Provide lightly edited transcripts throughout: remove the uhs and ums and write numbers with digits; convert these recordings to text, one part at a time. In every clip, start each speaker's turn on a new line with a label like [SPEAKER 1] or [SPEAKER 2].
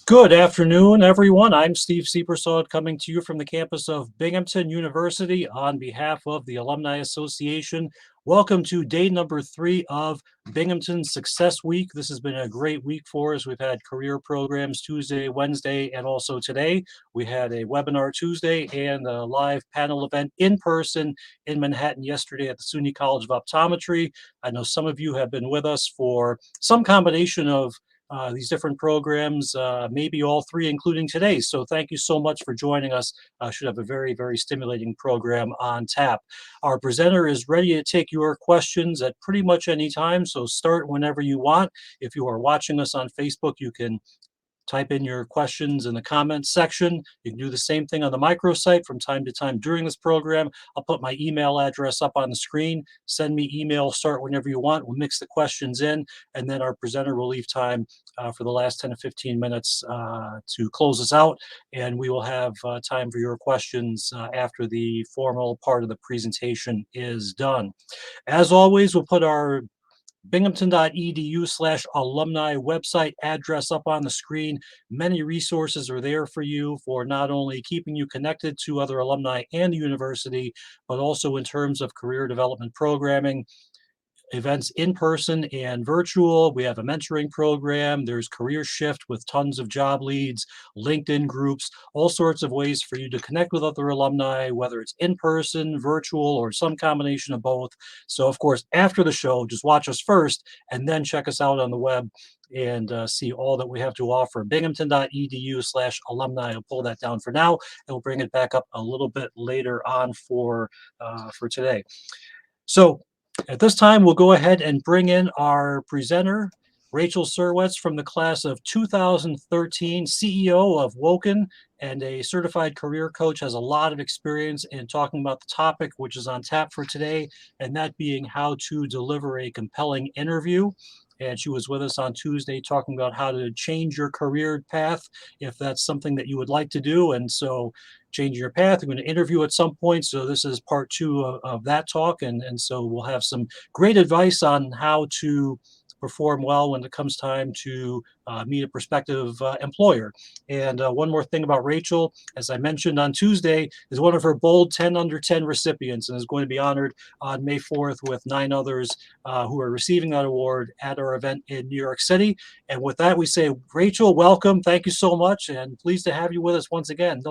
[SPEAKER 1] Good afternoon, everyone. I'm Steve Seepersod coming to you from the campus of Binghamton University on behalf of the Alumni Association. Welcome to day number 3 of Binghamton Success Week. This has been a great week for us. We've had career programs Tuesday, Wednesday, and also today. We had a webinar Tuesday and a live panel event in person in Manhattan yesterday at the SUNY College of Optometry. I know some of you have been with us for some combination of these different programs, maybe all three, including today. So thank you so much for joining us. Should have a very, very stimulating program on tap. Our presenter is ready to take your questions at pretty much any time. So start whenever you want. If you are watching us on Facebook, you can type in your questions in the comments section. You can do the same thing on the microsite from time to time during this program. I'll put my email address up on the screen. Send me email, start whenever you want. We'll mix the questions in, and then our presenter will leave time for the last 10 to 15 minutes to close us out. And we will have time for your questions after the formal part of the presentation is done. As always, we'll put our binghamton.edu/alumni website address up on the screen. Many resources are there for you for not only keeping you connected to other alumni and the university, but also in terms of career development programming, events in person and virtual. We have a mentoring program. There's Career Shift with tons of job leads, LinkedIn groups, all sorts of ways for you to connect with other alumni, whether it's in person, virtual, or some combination of both. So, of course, after the show, just watch us first and then check us out on the web and see all that we have to offer. Binghamton.edu/alumni. I'll pull that down for now, and we'll bring it back up a little bit later on for today. So at this time, we'll go ahead and bring in our presenter, Rachel Serwetz from the class of 2013, CEO of Woken and a certified career coach, has a lot of experience in talking about the topic which is on tap for today, and that being how to deliver a compelling interview. And she was with us on Tuesday talking about how to change your career path if that's something that you would like to do. And so changing your path, we're going to interview at some point. So this is part 2 of that talk. And so we'll have some great advice on how to perform well when it comes time to meet a prospective employer. And one more thing about Rachel, as I mentioned on Tuesday, is one of her bold 10 under 10 recipients and is going to be honored on May 4th with 9 others who are receiving that award at our event in New York City. And with that, we say, Rachel, welcome. Thank you so much. And pleased to have you with us once again.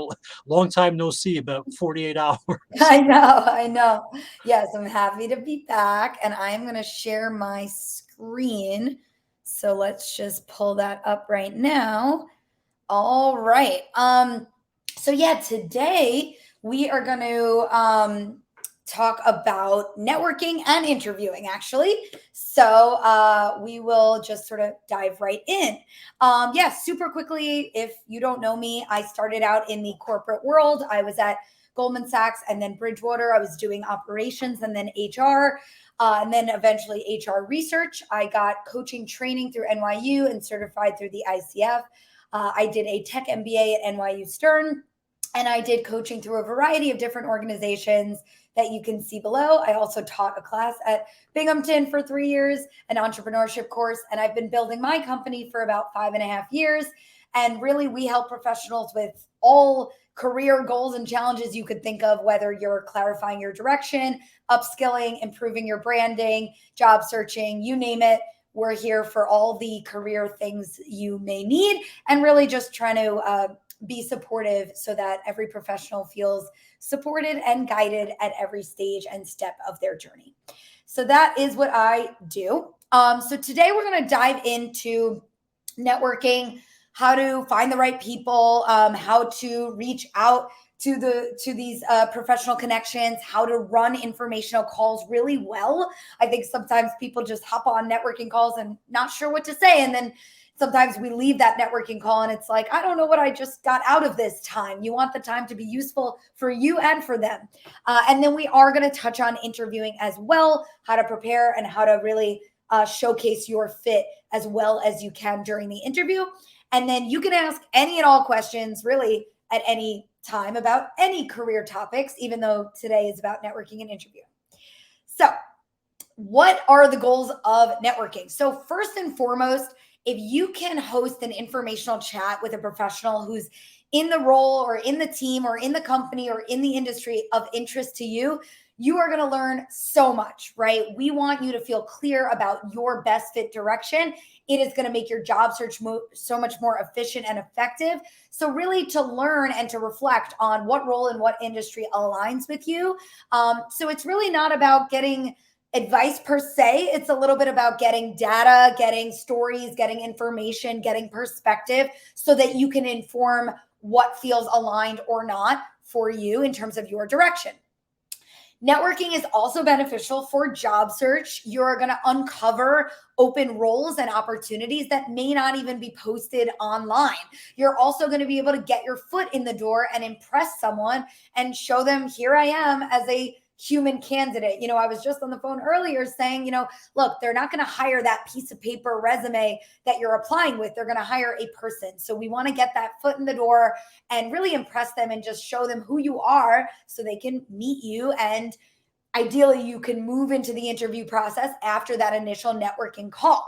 [SPEAKER 1] Long time no see, about 48 hours.
[SPEAKER 2] I know. Yes, I'm happy to be back, and I'm going to share my screen. So let's just pull that up right now. All right. So yeah, today we are going to talk about networking and interviewing, actually. So we will just sort of dive right in. Yeah, super quickly, if you don't know me, I started out in the corporate world. I was at Goldman Sachs and then Bridgewater. I was doing operations and then HR. And then eventually HR research. I got coaching training through NYU and certified through the ICF. I did a tech MBA at NYU Stern, and I did coaching through a variety of different organizations that you can see below. I also taught a class at Binghamton for 3 years, an entrepreneurship course, and I've been building my company for about 5.5 years. And really, we help professionals with all career goals and challenges you could think of, whether you're clarifying your direction, upskilling, improving your branding, job searching, you name it. We're here for all the career things you may need, and really just trying to be supportive so that every professional feels supported and guided at every stage and step of their journey. So that is what I do. So today we're going to dive into networking, how to find the right people, how to reach out to these professional connections, how to run informational calls really well. I think sometimes people just hop on networking calls and not sure what to say. And then sometimes we leave that networking call and it's like, I don't know what I just got out of this time. You want the time to be useful for you and for them. And then we are going to touch on interviewing as well, how to prepare and how to really showcase your fit as well as you can during the interview. And then you can ask any and all questions really at any time about any career topics, even though today is about networking and interviewing. So what are the goals of networking? So first and foremost, if you can host an informational chat with a professional who's in the role or in the team or in the company or in the industry of interest to you, you are going to learn so much, right? We want you to feel clear about your best fit direction. It is going to make your job search so much more efficient and effective. So really to learn and to reflect on what role and what industry aligns with you. So it's really not about getting advice per se. It's a little bit about getting data, getting stories, getting information, getting perspective so that you can inform what feels aligned or not for you in terms of your direction. Networking is also beneficial for job search. You're going to uncover open roles and opportunities that may not even be posted online. You're also going to be able to get your foot in the door and impress someone and show them, here I am as a human candidate. I was just on the phone earlier saying, look, they're not going to hire that piece of paper resume that you're applying with. They're going to hire a person. So we want to get that foot in the door and really impress them and just show them who you are so they can meet you. And ideally, you can move into the interview process after that initial networking call.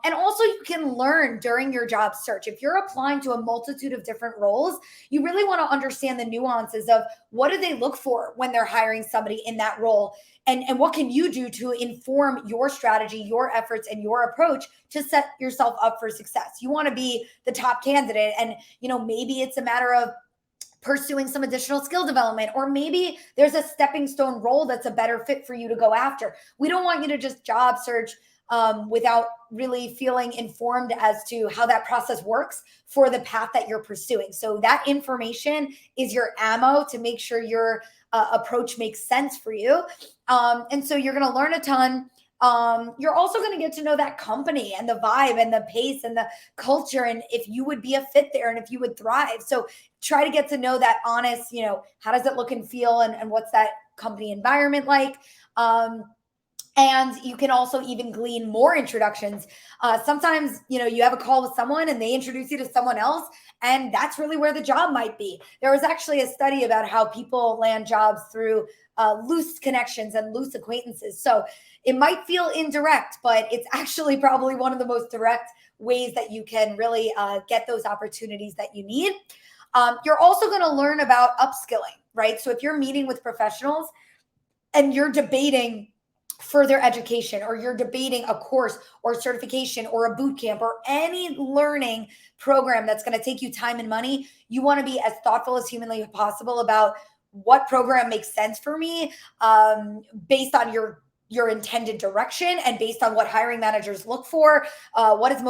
[SPEAKER 2] And also you can learn during your job search. If you're applying to a multitude of different roles, you really want to understand the nuances of what do they look for when they're hiring somebody in that role, and what can you do to inform your strategy, your efforts, and your approach to set yourself up for success. You want to be the top candidate, and maybe it's a matter of pursuing some additional skill development, or maybe there's a stepping stone role that's a better fit for you to go after. We don't want you to just job search without really feeling informed as to how that process works for the path that you're pursuing. So that information is your ammo to make sure your approach makes sense for you. And so you're going to learn a ton. You're also going to get to know that company and the vibe and the pace and the culture, and if you would be a fit there and if you would thrive. So try to get to know that honest, how does it look and feel, and what's that company environment like? And you can also even glean more introductions. Sometimes, you have a call with someone and they introduce you to someone else, and that's really where the job might be. There was actually a study about how people land jobs through loose connections and loose acquaintances. So it might feel indirect, but it's actually probably one of the most direct ways that you can really get those opportunities that you need. You're also going to learn about upskilling, right? So if you're meeting with professionals and you're debating further education, or you're debating a course or certification or a boot camp or any learning program that's going to take you time and money, you want to be as thoughtful as humanly possible about what program makes sense for me, based on your intended direction and based on what hiring managers look for, what is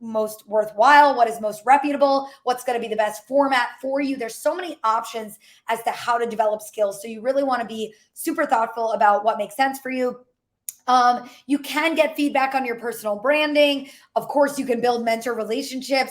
[SPEAKER 2] most worthwhile, what is most reputable, what's going to be the best format for you. There's so many options as to how to develop skills. So you really want to be super thoughtful about what makes sense for you. You can get feedback on your personal branding. Of course, you can build mentor relationships.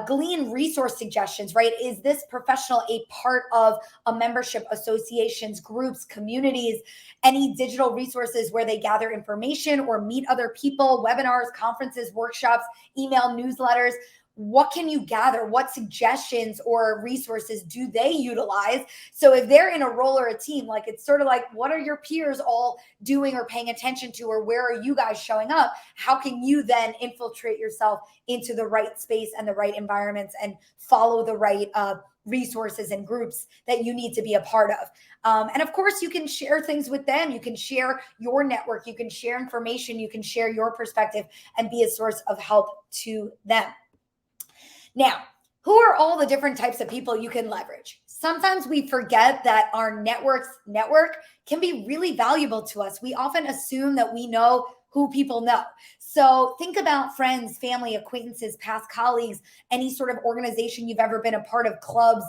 [SPEAKER 2] Glean resource suggestions, right? Is this professional a part of a membership, associations, groups, communities, any digital resources where they gather information or meet other people, webinars, conferences, workshops, email newsletters? What can you gather? What suggestions or resources do they utilize? So if they're in a role or a team, like it's sort of like, what are your peers all doing or paying attention to, or where are you guys showing up? How can you then infiltrate yourself into the right space and the right environments and follow the right resources and groups that you need to be a part of? And of course, you can share things with them. You can share your network. You can share information. You can share your perspective and be a source of help to them. Now, who are all the different types of people you can leverage? Sometimes we forget that our network can be really valuable to us. We often assume that we know who people know. So think about friends, family, acquaintances, past colleagues, any sort of organization you've ever been a part of, clubs.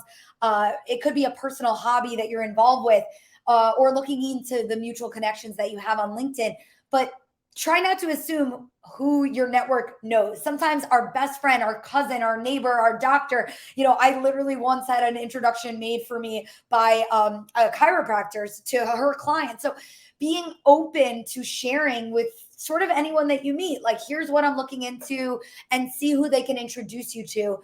[SPEAKER 2] It could be a personal hobby that you're involved with, or looking into the mutual connections that you have on LinkedIn. But try not to assume who your network knows. Sometimes our best friend, our cousin, our neighbor, our doctor. I literally once had an introduction made for me by a chiropractor to her client. So being open to sharing with sort of anyone that you meet, like, here's what I'm looking into, and see who they can introduce you to.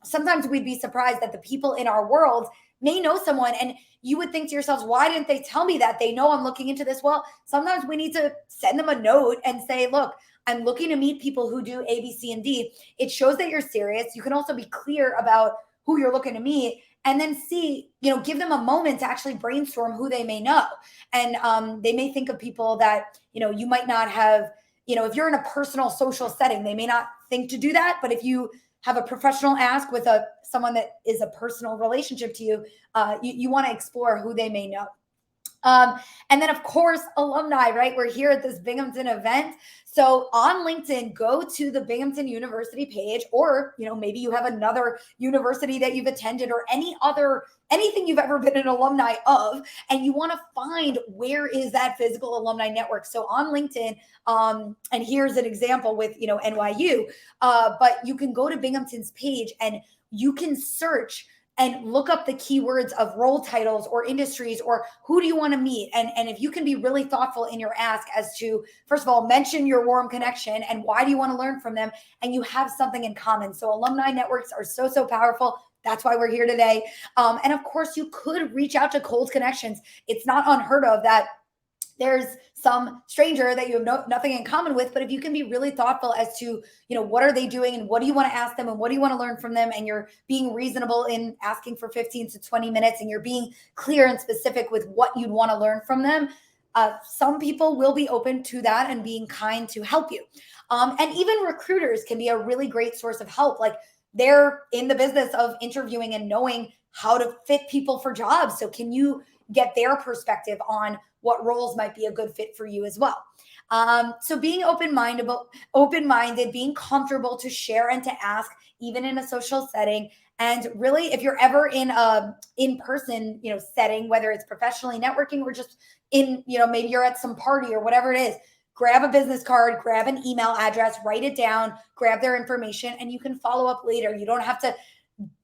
[SPEAKER 2] Sometimes we'd be surprised that the people in our world may know someone, and you would think to yourselves, why didn't they tell me that? They know I'm looking into this. Well, sometimes we need to send them a note and say, look, I'm looking to meet people who do A, B, C, and D. It shows that you're serious. You can also be clear about who you're looking to meet, and then see, give them a moment to actually brainstorm who they may know. And they may think of people that, you might not have, if you're in a personal social setting, they may not think to do that. But if you have a professional ask with someone that is a personal relationship to you, you want to explore who they may know. And then, of course, alumni, right? We're here at this Binghamton event. So on LinkedIn, go to the Binghamton University page, or, maybe you have another university that you've attended, or anything you've ever been an alumni of, and you want to find where is that physical alumni network. So on LinkedIn, and here's an example with, NYU, but you can go to Binghamton's page and you can search and look up the keywords of role titles or industries, or who do you want to meet? And if you can be really thoughtful in your ask as to, first of all, mention your warm connection and why do you want to learn from them, and you have something in common. So alumni networks are so, so powerful. That's why we're here today. And of course, you could reach out to cold connections. It's not unheard of that there's some stranger that you have nothing in common with, but if you can be really thoughtful as to, what are they doing and what do you want to ask them and what do you want to learn from them, and you're being reasonable in asking for 15 to 20 minutes, and you're being clear and specific with what you'd want to learn from them, some people will be open to that and being kind to help you. And even recruiters can be a really great source of help. Like, they're in the business of interviewing and knowing how to fit people for jobs. So can you get their perspective on what roles might be a good fit for you as well? So being open-minded, being comfortable to share and to ask, even in a social setting. And really, if you're ever in a in-person, setting, whether it's professionally networking or just in, maybe you're at some party or whatever it is, grab a business card, grab an email address, write it down, grab their information, and you can follow up later. You don't have to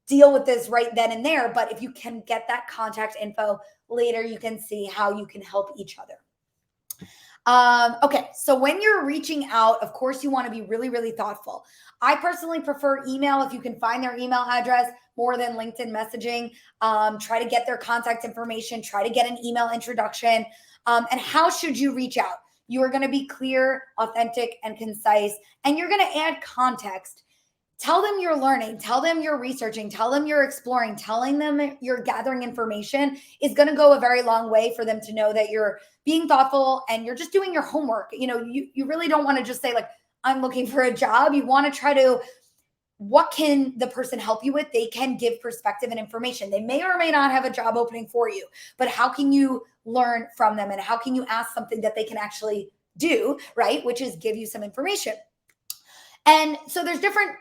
[SPEAKER 2] deal with this right then and there, but if you can get that contact info later, you can see how you can help each other. Okay, so when you're reaching out, of course, you want to be really, really thoughtful. I personally prefer email if you can find their email address more than LinkedIn messaging. Try to get their contact information, try to get an email introduction. And how should you reach out? You are going to be clear, authentic, and concise, and you're going to add context. Tell them you're learning, tell them you're researching, tell them you're exploring, telling them you're gathering information is going to go a very long way for them to know that you're being thoughtful and you're just doing your homework. You really don't want to just say, like, I'm looking for a job. You want to try to, what can the person help you with? They can give perspective and information. They may or may not have a job opening for you, but how can you learn from them, and how can you ask something that they can actually do, right? Which is give you some information. And so there's different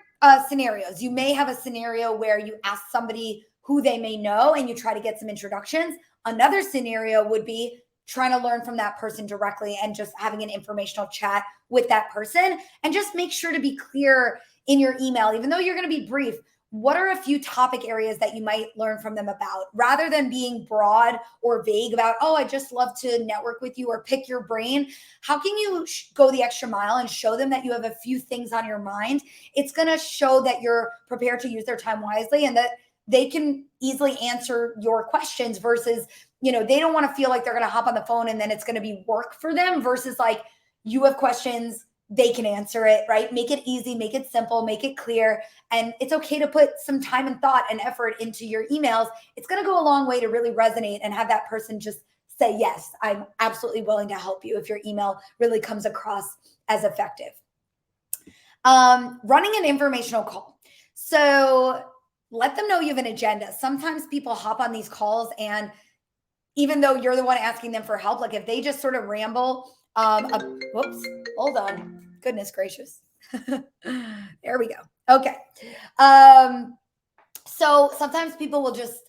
[SPEAKER 2] scenarios. You may have a scenario where you ask somebody who they may know and you try to get some introductions. Another scenario would be trying to learn from that person directly and just having an informational chat with that person. And just make sure to be clear in your email, even though you're going to be brief. What are a few topic areas that you might learn from them about, rather than being broad or vague about, oh, I just love to network with you or pick your brain? How can you go the extra mile and show them that you have a few things on your mind? It's going to show that you're prepared to use their time wisely and that they can easily answer your questions versus, they don't want to feel like they're going to hop on the phone and then it's going to be work for them, versus like, you have questions, they can answer it, right? Make it easy, make it simple, make it clear. And it's okay to put some time and thought and effort into your emails. It's going to go a long way to really resonate and have that person just say, yes, I'm absolutely willing to help you, if your email really comes across as effective. Running an informational call. So let them know you have an agenda. Sometimes people hop on these calls, and even though you're the one asking them for help, like if they just sort of ramble, whoops, hold on. Goodness gracious. There we go. Okay. So sometimes people will just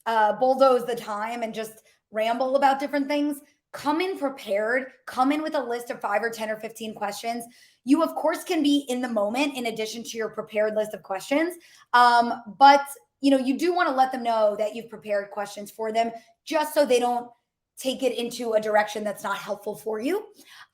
[SPEAKER 2] bulldoze the time and just ramble about different things. Come in prepared. Come in with a list of 5 or 10 or 15 questions. You, of course, can be in the moment in addition to your prepared list of questions. But you do want to let them know that you've prepared questions for them, just so they don't take it into a direction that's not helpful for you.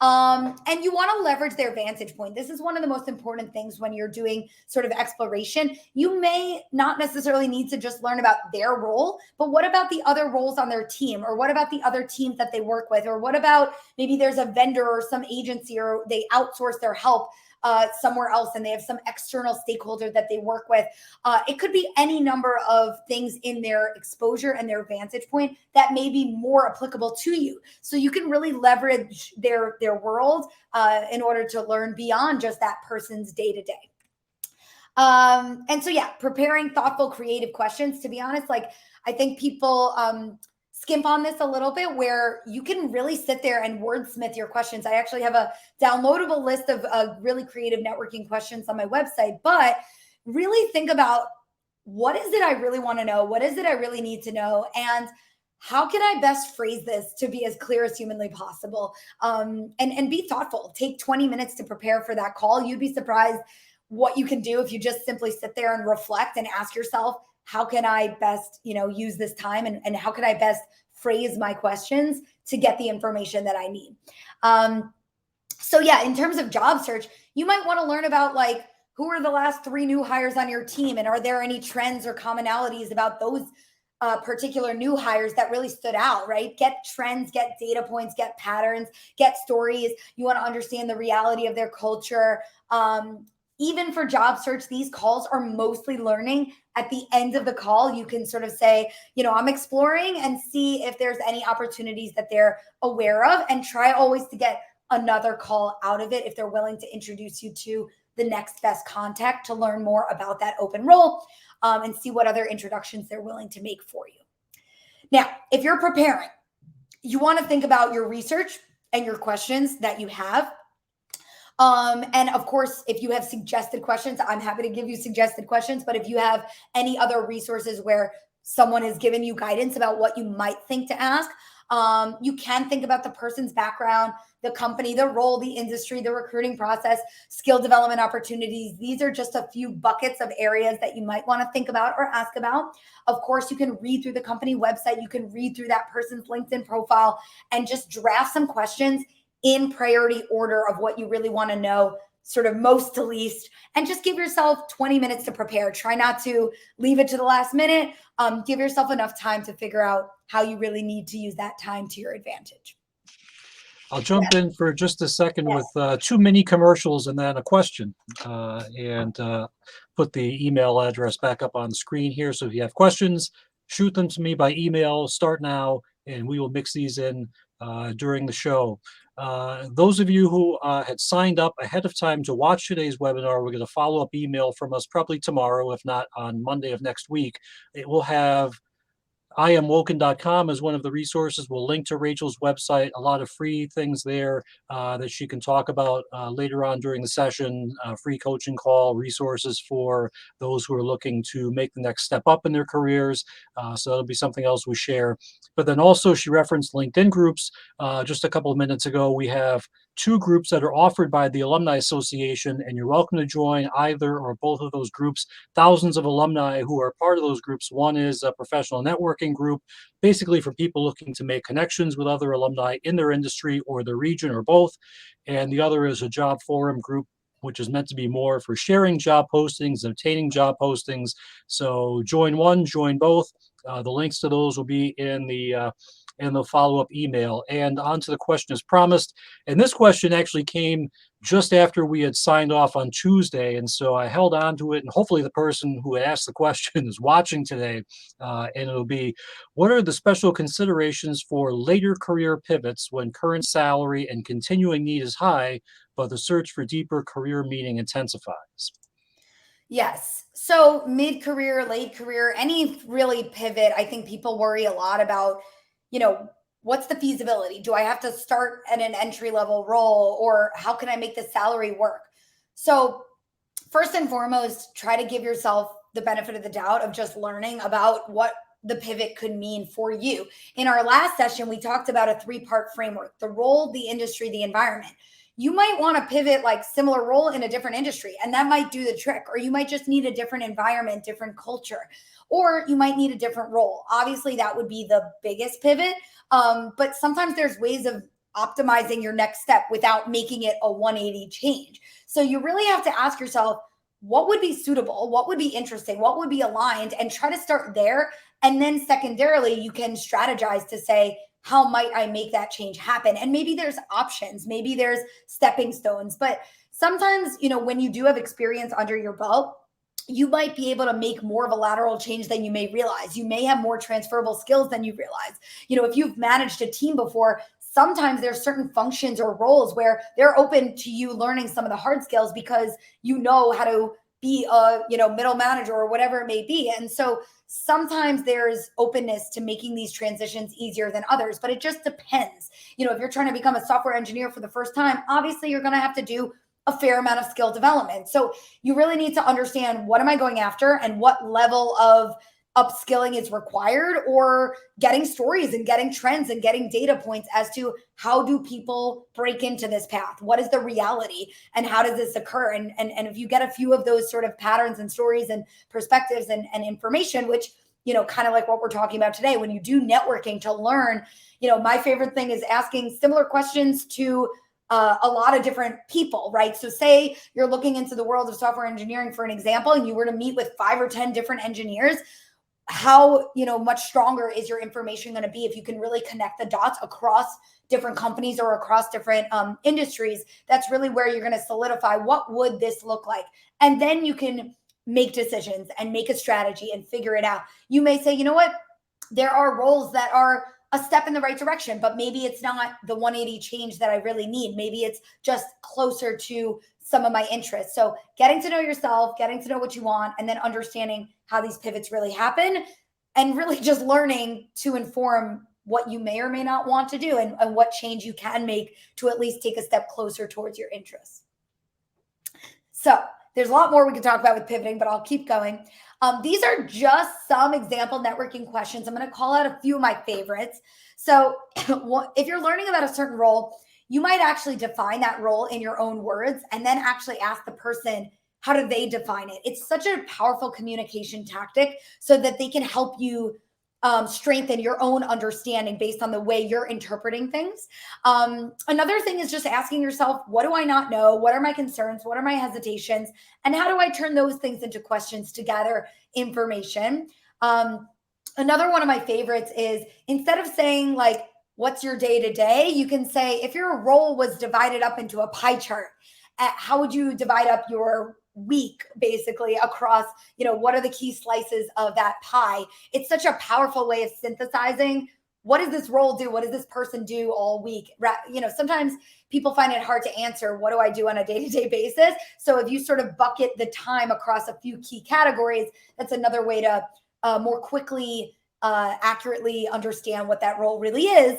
[SPEAKER 2] And you want to leverage their vantage point. This is one of the most important things when you're doing sort of exploration. You may not necessarily need to just learn about their role, but what about the other roles on their team? Or what about the other teams that they work with? Or what about maybe there's a vendor or some agency, or they outsource their help somewhere else and they have some external stakeholder that they work with. It could be any number of things in their exposure and their vantage point that may be more applicable to you. So you can really leverage their world in order to learn beyond just that person's day to day. And so, yeah, preparing thoughtful, creative questions. To be honest, like I think people skimp on this a little bit, where you can really sit there and wordsmith your questions. I actually have a downloadable list of really creative networking questions on my website, but really think about, what is it I really want to know? What is it I really need to know? And how can I best phrase this to be as clear as humanly possible? And be thoughtful. Take 20 minutes to prepare for that call. You'd be surprised what you can do if you just simply sit there and reflect and ask yourself, how can I best, use this time, and how can I best phrase my questions to get the information that I need? So yeah, in terms of job search, you might want to learn about, like, who are the last 3 new hires on your team, and are there any trends or commonalities about those particular new hires that really stood out, right? Get trends, get data points, get patterns, get stories. You want to understand the reality of their culture. Even for job search, these calls are mostly learning. At the end of the call, you can sort of say, I'm exploring, and see if there's any opportunities that they're aware of, and try always to get another call out of it if they're willing to introduce you to the next best contact to learn more about that open role, and see what other introductions they're willing to make for you. Now, if you're preparing, you want to think about your research and your questions that you have. And of course, if you have suggested questions, I'm happy to give you suggested questions. But if you have any other resources where someone has given you guidance about what you might think to ask, you can think about the person's background, the company, the role, the industry, the recruiting process, skill development opportunities. These are just a few buckets of areas that you might want to think about or ask about. Of course, you can read through the company website. You can read through that person's LinkedIn profile and just draft some questions in priority order of what you really want to know, sort of most to least, and just give yourself 20 minutes to prepare. Try not to leave it to the last minute. Give yourself enough time to figure out how you really need to use that time to your advantage.
[SPEAKER 1] I'll jump in for just a second
[SPEAKER 2] Yes.
[SPEAKER 1] with 2 mini commercials and then a question, and put the email address back up on the screen here. So if you have questions, shoot them to me by email. Start now, and we will mix these in during the show. Those of you who had signed up ahead of time to watch today's webinar, we're going to follow up email from us probably tomorrow, if not on Monday of next week. It will have IamWoken.com as one of the resources. We'll link to Rachel's website, a lot of free things there that she can talk about later on during the session, free coaching call, resources for those who are looking to make the next step up in their careers. So that'll be something else we share. But then also she referenced LinkedIn groups. Just a couple of minutes ago, we have 2 groups that are offered by the Alumni Association, and you're welcome to join either or both of those groups. Thousands of alumni who are part of those groups. One is a professional networking group, basically for people looking to make connections with other alumni in their industry or their region or both. And the other is a job forum group, which is meant to be more for sharing job postings, obtaining job postings. So join one, join both. The links to those will be in the follow-up email. And on to the question as promised. And this question actually came just after we had signed off on Tuesday. And so I held on to it. And hopefully the person who asked the question is watching today. And it'll be, what are the special considerations for later career pivots when current salary and continuing need is high, but the search for deeper career meaning intensifies?
[SPEAKER 2] Yes. So mid-career, late career, any really pivot, I think people worry a lot about, what's the feasibility? Do I have to start at an entry-level role, or how can I make the salary work? So first and foremost, try to give yourself the benefit of the doubt of just learning about what the pivot could mean for you. In our last session, we talked about a 3-part framework: the role, the industry, the environment. you might want to pivot like similar role in a different industry, and that might do the trick. Or you might just need a different environment, different culture, or you might need a different role. Obviously, that would be the biggest pivot. But sometimes there's ways of optimizing your next step without making it a 180 change. So you really have to ask yourself, what would be suitable? What would be interesting? What would be aligned? And try to start there. And then secondarily, you can strategize to say, how might I make that change happen? And maybe there's options, maybe there's stepping stones. But sometimes, when you do have experience under your belt, you might be able to make more of a lateral change than you may realize. You may have more transferable skills than you realize. If you've managed a team before, sometimes there's certain functions or roles where they're open to you learning some of the hard skills because you know how to be a middle manager or whatever it may be. And so sometimes there's openness to making these transitions easier than others, but it just depends. If you're trying to become a software engineer for the first time, obviously you're going to have to do a fair amount of skill development. So you really need to understand, what am I going after and what level of upskilling is required, or getting stories and getting trends and getting data points as to how do people break into this path? What is the reality and how does this occur? And if you get a few of those sort of patterns and stories and perspectives and information, which, kind of like what we're talking about today, when you do networking to learn, my favorite thing is asking similar questions to a lot of different people, right? So say you're looking into the world of software engineering, for an example, and you were to meet with 5 or 10 different engineers. How much stronger is your information going to be if you can really connect the dots across different companies or across different industries? That's really where you're going to solidify, what would this look like? And then you can make decisions and make a strategy and figure it out. You may say, you know what, there are roles that are a step in the right direction, but maybe it's not the 180 change that I really need. Maybe it's just closer to some of my interests. So getting to know yourself, getting to know what you want, and then understanding how these pivots really happen, and really just learning to inform what you may or may not want to do, and what change you can make to at least take a step closer towards your interests. So there's a lot more we can talk about with pivoting, but I'll keep going. These are just some example networking questions. I'm going to call out a few of my favorites. So if you're learning about a certain role, you might actually define that role in your own words and then actually ask the person, how do they define it? It's such a powerful communication tactic so that they can help you strengthen your own understanding based on the way you're interpreting things. Another thing is just asking yourself, what do I not know? What are my concerns? What are my hesitations? And how do I turn those things into questions to gather information? Another one of my favorites is, instead of saying like, what's your day to day? You can say, if your role was divided up into a pie chart, how would you divide up your week basically across, what are the key slices of that pie? It's such a powerful way of synthesizing, what does this role do? What does this person do all week? Sometimes people find it hard to answer, what do I do on a day-to-day basis? So if you sort of bucket the time across a few key categories, that's another way to more quickly accurately understand what that role really is.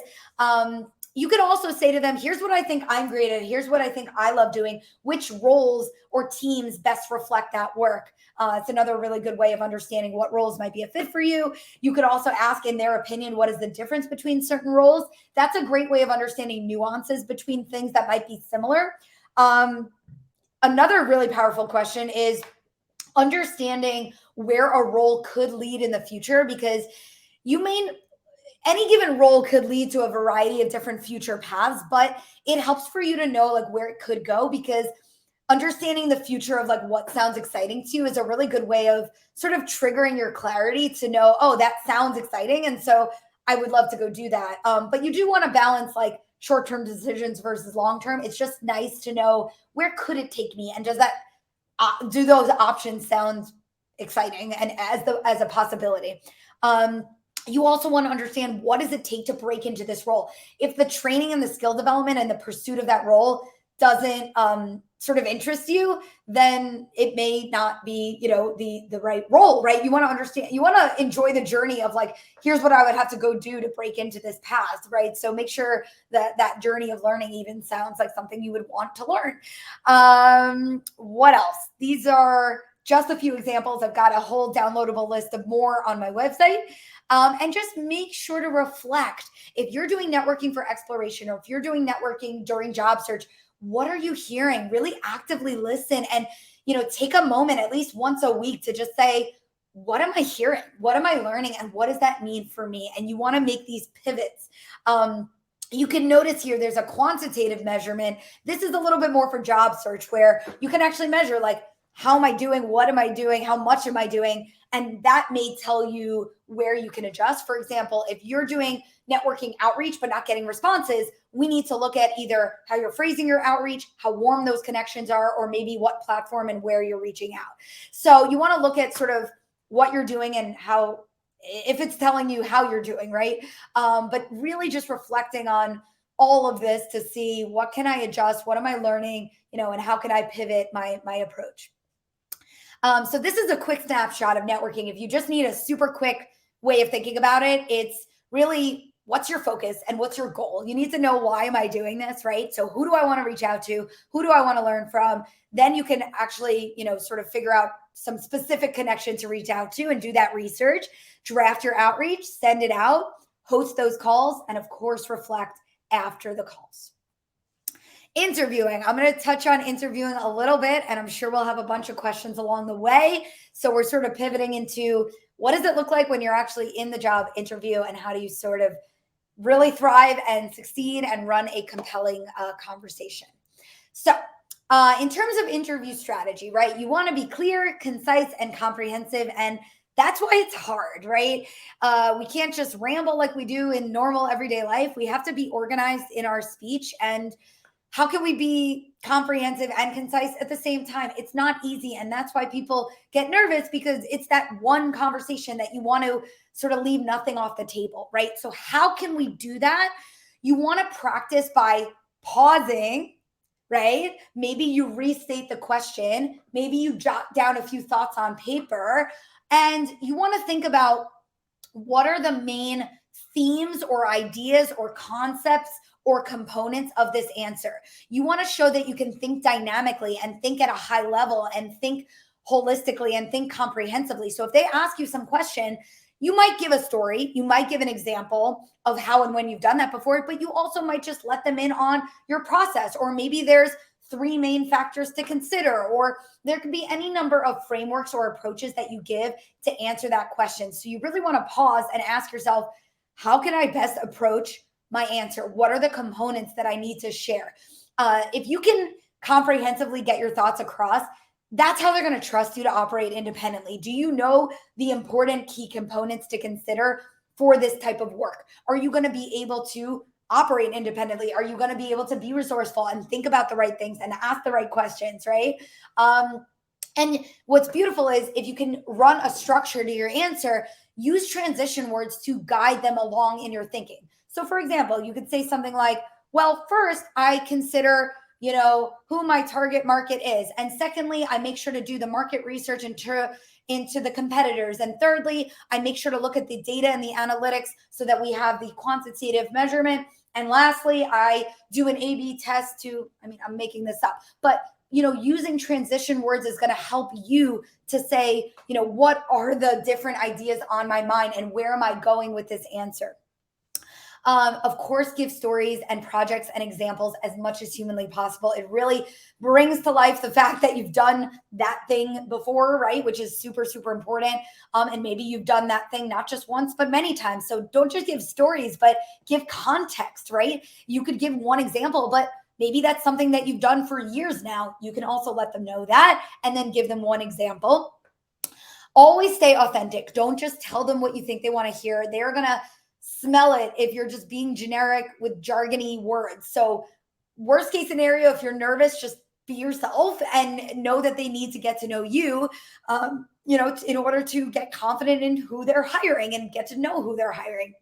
[SPEAKER 2] You could also say to them, here's what I think I'm great at. Here's what I think I love doing. Which roles or teams best reflect that work? It's another really good way of understanding what roles might be a fit for you. You could also ask, in their opinion, what is the difference between certain roles? That's a great way of understanding nuances between things that might be similar. Another really powerful question is understanding where a role could lead in the future, because any given role could lead to a variety of different future paths, but it helps for you to know like where it could go, because understanding the future of like what sounds exciting to you is a really good way of sort of triggering your clarity to know, oh, that sounds exciting, and so I would love to go do that. But you do want to balance like short-term decisions versus long-term. It's just nice to know, where could it take me, and do those options sound exciting and as a possibility? You also want to understand, what does it take to break into this role? If the training and the skill development and the pursuit of that role doesn't sort of interest you, then it may not be, the right role, right? You want to understand, you want to enjoy the journey of like, here's what I would have to go do to break into this path, right? So make sure that that journey of learning even sounds like something you would want to learn. What else? These are just a few examples. I've got a whole downloadable list of more on my website. And just make sure to reflect. If you're doing networking for exploration, or if you're doing networking during job search, what are you hearing? Really actively listen and, take a moment at least once a week to just say, what am I hearing? What am I learning? And what does that mean for me? And you want to make these pivots. You can notice here there's a quantitative measurement. This is a little bit more for job search where you can actually measure like, how am I doing? What am I doing? How much am I doing? And that may tell you where you can adjust. For example, if you're doing networking outreach but not getting responses, we need to look at either how you're phrasing your outreach, how warm those connections are, or maybe what platform and where you're reaching out. So you want to look at sort of what you're doing and how, if it's telling you how you're doing, right? But really just reflecting on all of this to see what can I adjust, what am I learning, and how can I pivot my approach. So this is a quick snapshot of networking. If you just need a super quick way of thinking about it, it's really what's your focus and what's your goal? You need to know, why am I doing this, right? So who do I want to reach out to? Who do I want to learn from? Then you can actually, sort of figure out some specific connection to reach out to and do that research, draft your outreach, send it out, host those calls, and of course, reflect after the calls. Interviewing. I'm going to touch on interviewing a little bit, and I'm sure we'll have a bunch of questions along the way. So we're sort of pivoting into what does it look like when you're actually in the job interview, and how do you sort of really thrive and succeed and run a compelling conversation. So in terms of interview strategy, right, you want to be clear, concise, and comprehensive. And that's why it's hard, right? We can't just ramble like we do in normal everyday life. We have to be organized in our speech. And how can we be comprehensive and concise at the same time? It's not easy. And that's why people get nervous, because it's that one conversation that you want to sort of leave nothing off the table, right? So how can we do that? You want to practice by pausing, right? Maybe you restate the question. Maybe you jot down a few thoughts on paper, and you want to think about what are the main themes or ideas or concepts or components of this answer. You want to show that you can think dynamically and think at a high level and think holistically and think comprehensively. So if they ask you some question, you might give a story, you might give an example of how and when you've done that before, but you also might just let them in on your process. Or maybe there's 3 main factors to consider, or there could be any number of frameworks or approaches that you give to answer that question. So you really want to pause and ask yourself, how can I best approach my answer? What are the components that I need to share? If you can comprehensively get your thoughts across, that's how they're going to trust you to operate independently. Do you know the important key components to consider for this type of work? Are you going to be able to operate independently? Are you going to be able to be resourceful and think about the right things and ask the right questions, right? And what's beautiful is if you can run a structure to your answer, use transition words to guide them along in your thinking. So for example, you could say something like, well, first I consider, who my target market is. And secondly, I make sure to do the market research into the competitors. And thirdly, I make sure to look at the data and the analytics so that we have the quantitative measurement. And lastly, I do an A/B test I'm making this up, but using transition words is going to help you to say, what are the different ideas on my mind and where am I going with this answer? Of course, give stories and projects and examples as much as humanly possible. It really brings to life the fact that you've done that thing before, right? Which is super, super important. And maybe you've done that thing not just once, but many times. So don't just give stories, but give context, right? You could give one example, but maybe that's something that you've done for years now. You can also let them know that and then give them one example. Always stay authentic. Don't just tell them what you think they want to hear. They're going to smell it if you're just being generic with jargony words. So worst case scenario, if you're nervous, just be yourself and know that they need to get to know you, in order to get confident in who they're hiring and get to know who they're hiring.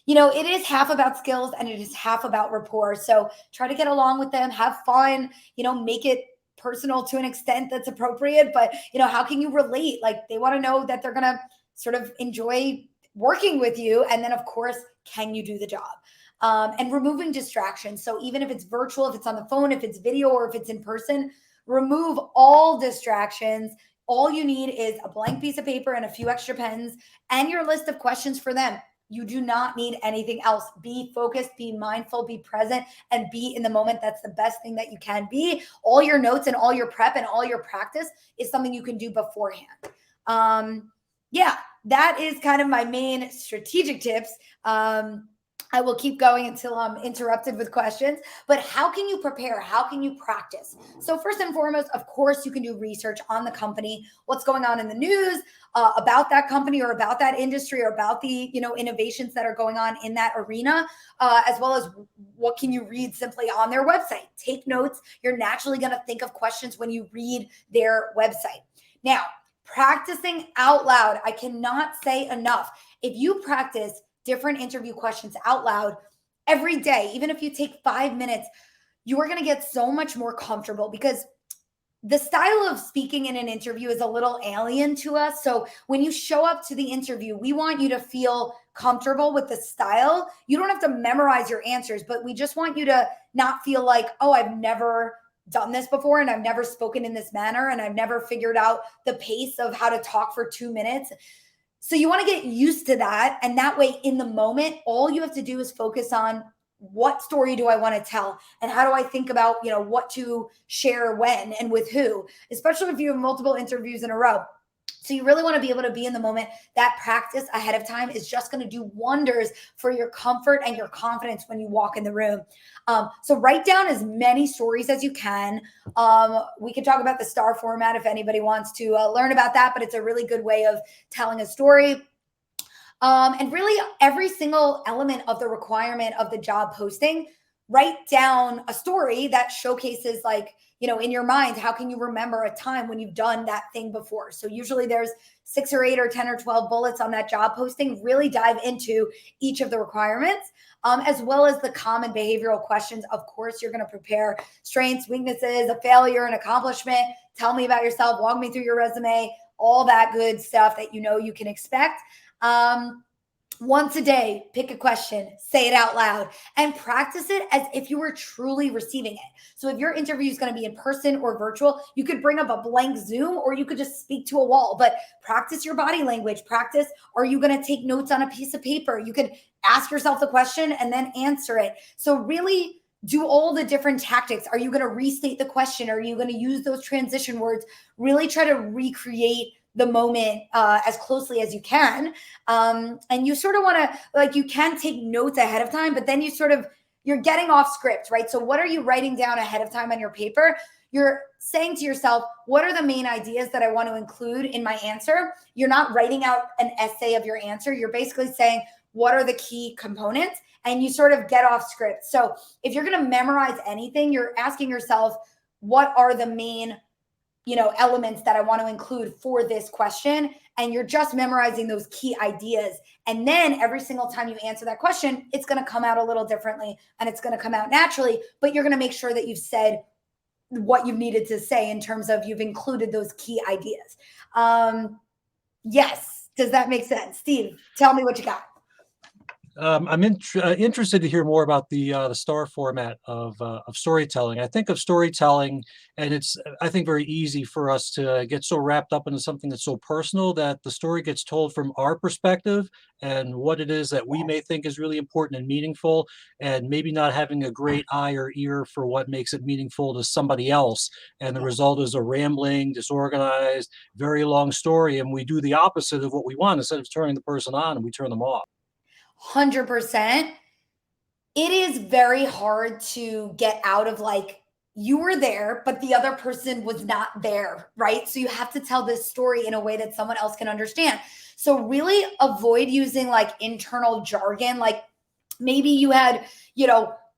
[SPEAKER 2] It is half about skills and it is half about rapport. So try to get along with them, have fun, make it personal to an extent that's appropriate, but how can you relate? Like they want to know that they're going to sort of enjoy working with you. And then of course, can you do the job? And removing distractions. So even if it's virtual, if it's on the phone, if it's video, or if it's in person, remove all distractions. All you need is a blank piece of paper and a few extra pens and your list of questions for them. You do not need anything else. Be focused, be mindful, be present, and be in the moment. That's the best thing that you can be. All your notes and all your prep and all your practice is something you can do beforehand. Yeah, that is kind of my main strategic tips. I will keep going until I'm interrupted with questions. But how can you prepare? How can you practice? So first and foremost, of course, you can do research on the company, what's going on in the news about that company or about that industry or about the innovations that are going on in that arena, as well as what can you read simply on their website. Take notes. You're naturally going to think of questions when you read their website. Now, practicing out loud, I cannot say enough. If you practice different interview questions out loud every day, even if you take 5 minutes, you are going to get so much more comfortable, because the style of speaking in an interview is a little alien to us. So when you show up to the interview, we want you to feel comfortable with the style. You don't have to memorize your answers, but we just want you to not feel like, oh, I've never done this before and I've never spoken in this manner and I've never figured out the pace of how to talk for 2 minutes. So you want to get used to that. And that way, in the moment, all you have to do is focus on, what story do I want to tell? And how do I think about, what to share when and with who, especially if you have multiple interviews in a row. So you really want to be able to be in the moment. That practice ahead of time is just going to do wonders for your comfort and your confidence when you walk in the room. So write down as many stories as you can. We can talk about the STAR format if anybody wants to learn about that, but it's a really good way of telling a story. And really every single element of the requirement of the job posting, write down a story that showcases, like, in your mind, how can you remember a time when you've done that thing before? So usually there's 6 or 8 or 10 or 12 bullets on that job posting. Really dive into each of the requirements, as well as the common behavioral questions. Of course, you're going to prepare strengths, weaknesses, a failure, an accomplishment. Tell me about yourself. Walk me through your resume, all that good stuff that you can expect. Once a day, pick a question, say it out loud, and practice it as if you were truly receiving it. So if your interview is going to be in person or virtual, you could bring up a blank Zoom, or you could just speak to a wall, but practice your body language. Practice, are you going to take notes on a piece of paper? You could ask yourself the question and then answer it. So really do all the different tactics. Are you going to restate the question? Are you going to use those transition words? Really try to recreate the moment as closely as you can. And you sort of want to, you can take notes ahead of time, but then you're getting off script, right? So what are you writing down ahead of time on your paper? You're saying to yourself, what are the main ideas that I want to include in my answer? You're not writing out an essay of your answer. You're basically saying, what are the key components? And you sort of get off script. So if you're going to memorize anything, you're asking yourself, what are the main elements that I want to include for this question? And you're just memorizing those key ideas. And then every single time you answer that question, it's going to come out a little differently and it's going to come out naturally, but you're going to make sure that you've said what you've needed to say in terms of you've included those key ideas. Yes. Does that make sense? Steve, tell me what you got.
[SPEAKER 1] I'm interested to hear more about the STAR format of storytelling. I think of storytelling, and it's, I think, very easy for us to get so wrapped up into something that's so personal that the story gets told from our perspective and what it is that we may think is really important and meaningful, and maybe not having a great eye or ear for what makes it meaningful to somebody else. And the result is a rambling, disorganized, very long story, and we do the opposite of what we want. Instead of turning the person on, and we turn them off.
[SPEAKER 2] 100%. It is very hard to get out of, you were there, but the other person was not there, right? So you have to tell this story in a way that someone else can understand. So really avoid using internal jargon. Maybe you had,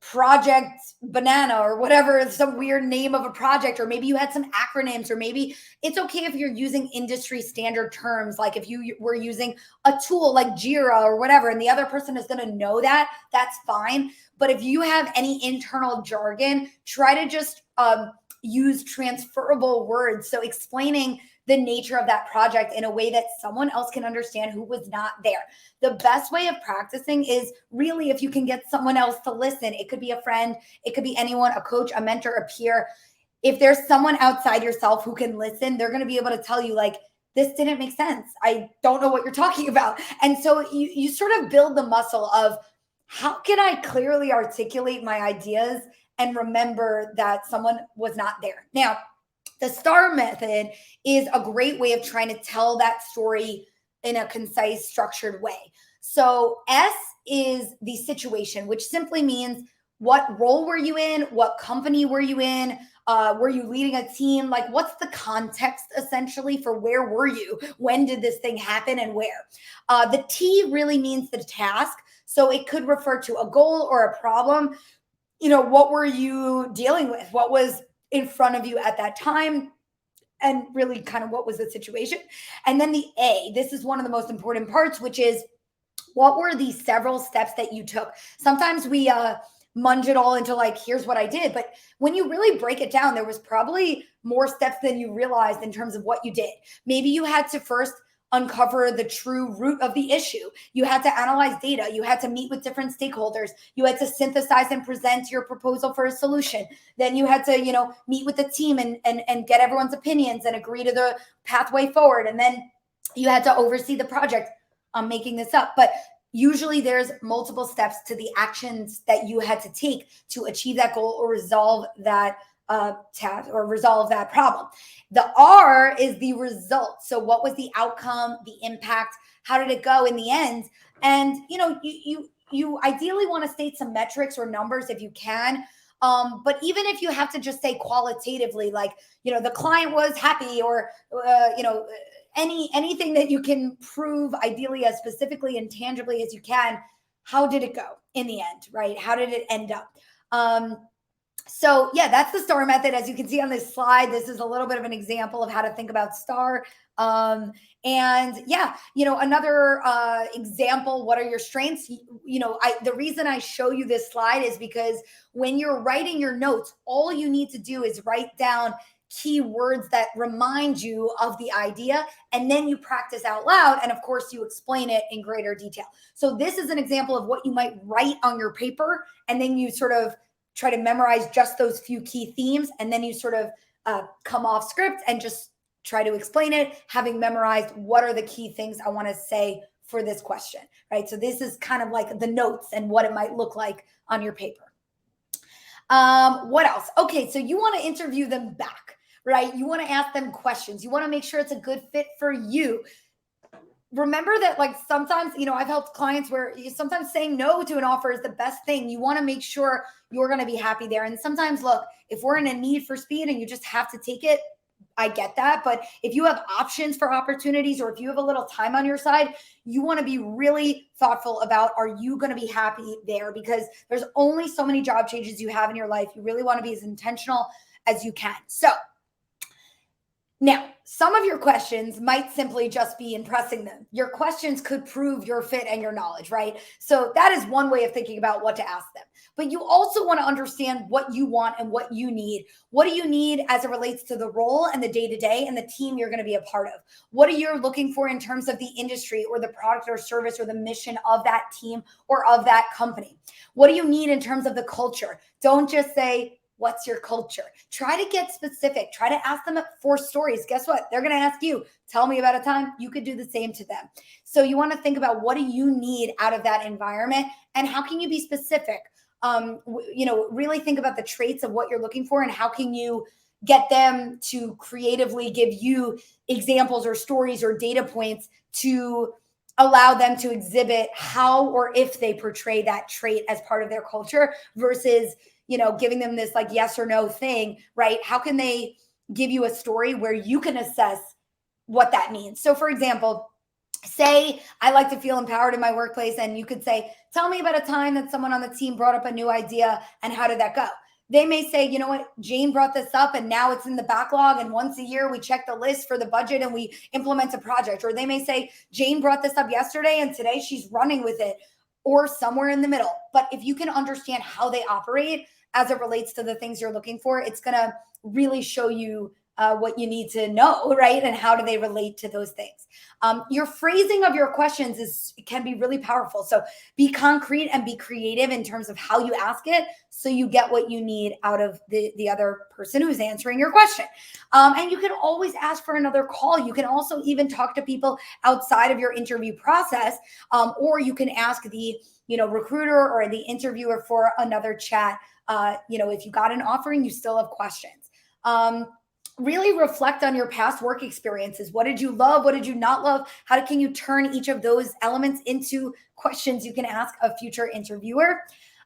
[SPEAKER 2] Project Banana or whatever, some weird name of a project, or maybe you had some acronyms, or maybe it's okay if you're using industry standard terms. Like if you were using a tool like Jira or whatever, and the other person is going to know that, that's fine. But if you have any internal jargon, try to just use transferable words. So explaining the nature of that project in a way that someone else can understand who was not there. The best way of practicing is really if you can get someone else to listen. It could be a friend, it could be anyone, a coach, a mentor, a peer. If there's someone outside yourself who can listen, they're going to be able to tell you, this didn't make sense. I don't know what you're talking about. And so you sort of build the muscle of, how can I clearly articulate my ideas and remember that someone was not there? Now, the STAR method is a great way of trying to tell that story in a concise, structured way. So S is the situation, which simply means, what role were you in? What company were you in? Were you leading a team? Like, what's the context essentially for where were you? When did this thing happen and where? The T really means the task. So it could refer to a goal or a problem. What were you dealing with? What was in front of you at that time? And really kind of what was the situation? And then the A, this is one of the most important parts, which is, what were the several steps that you took? Sometimes we munge it all into like, here's what I did. But when you really break it down, there was probably more steps than you realized in terms of what you did. Maybe you had to first uncover the true root of the issue. You had to analyze data. You had to meet with different stakeholders. You had to synthesize and present your proposal for a solution. Then you had to, meet with the team and get everyone's opinions and agree to the pathway forward. And then you had to oversee the project. I'm making this up, but usually there's multiple steps to the actions that you had to take to achieve that goal or resolve that task or resolve that problem. The R is the result. So what was the outcome, the impact? How did it go in the end? And you ideally want to state some metrics or numbers if you can. But even if you have to just say qualitatively, like, the client was happy, or anything that you can prove, ideally as specifically and tangibly as you can, how did it go in the end, right? How did it end up? So yeah, that's the STAR method. As you can see on this slide, this is a little bit of an example of how to think about STAR. And yeah, another example, what are your strengths? The reason I show you this slide is because when you're writing your notes, all you need to do is write down key words that remind you of the idea, and then you practice out loud, and of course you explain it in greater detail. So this is an example of what you might write on your paper, and then you sort of try to memorize just those few key themes, and then you sort of come off script and just try to explain it, having memorized what are the key things I want to say for this question, right? So this is kind of like the notes and what it might look like on your paper. What else? Okay, so you want to interview them back, right? You want to ask them questions. You want to make sure it's a good fit for you. Remember that, like, sometimes, I've helped clients where sometimes saying no to an offer is the best thing. You want to make sure you're going to be happy there. And sometimes, look, if we're in a need for speed and you just have to take it, I get that. But if you have options for opportunities, or if you have a little time on your side, you want to be really thoughtful about, are you going to be happy there? Because there's only so many job changes you have in your life. You really want to be as intentional as you can. So now, some of your questions might simply just be impressing them. Your questions could prove your fit and your knowledge, right? So that is one way of thinking about what to ask them. But you also want to understand what you want and what you need. What do you need as it relates to the role and the day-to-day and the team you're going to be a part of? What are you looking for in terms of the industry or the product or service or the mission of that team or of that company? What do you need in terms of the culture? Don't just say, what's your culture? Try to get specific. Try to ask them for stories. Guess what? They're going to ask you, tell me about a time. You could do the same to them. So you want to think about, what do you need out of that environment, and how can you be specific? Really think about the traits of what you're looking for, and how can you get them to creatively give you examples or stories or data points to allow them to exhibit how or if they portray that trait as part of their culture, versus giving them this like yes or no thing, right? How can they give you a story where you can assess what that means? So for example, say I like to feel empowered in my workplace, and you could say, tell me about a time that someone on the team brought up a new idea, and how did that go? They may say, you know what, Jane brought this up and now it's in the backlog, and once a year we check the list for the budget and we implement a project. Or they may say, Jane brought this up yesterday and today she's running with it, or somewhere in the middle. But if you can understand how they operate as it relates to the things you're looking for, it's going to really show you what you need to know, right? And how do they relate to those things? Your phrasing of your questions can be really powerful. So be concrete and be creative in terms of how you ask it, so you get what you need out of the other person who's answering your question. And you can always ask for another call. You can also even talk to people outside of your interview process, or you can ask the recruiter or the interviewer for another chat. If you got an offer and you still have questions. Really reflect on your past work experiences. What did you love? What did you not love? How can you turn each of those elements into questions you can ask a future interviewer?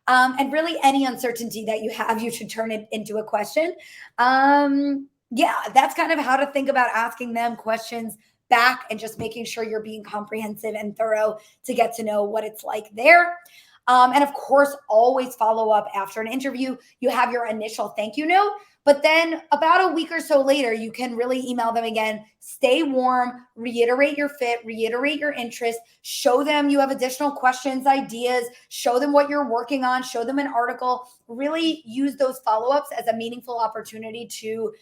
[SPEAKER 2] And really, any uncertainty that you have, you should turn it into a question. That's kind of how to think about asking them questions back, and just making sure you're being comprehensive and thorough to get to know what it's like there. And of course, always follow up after an interview. You have your initial thank you note, but then about a week or so later, you can really email them again, stay warm, reiterate your fit, reiterate your interest, show them you have additional questions, ideas, show them what you're working on, show them an article. Really use those follow-ups as a meaningful opportunity to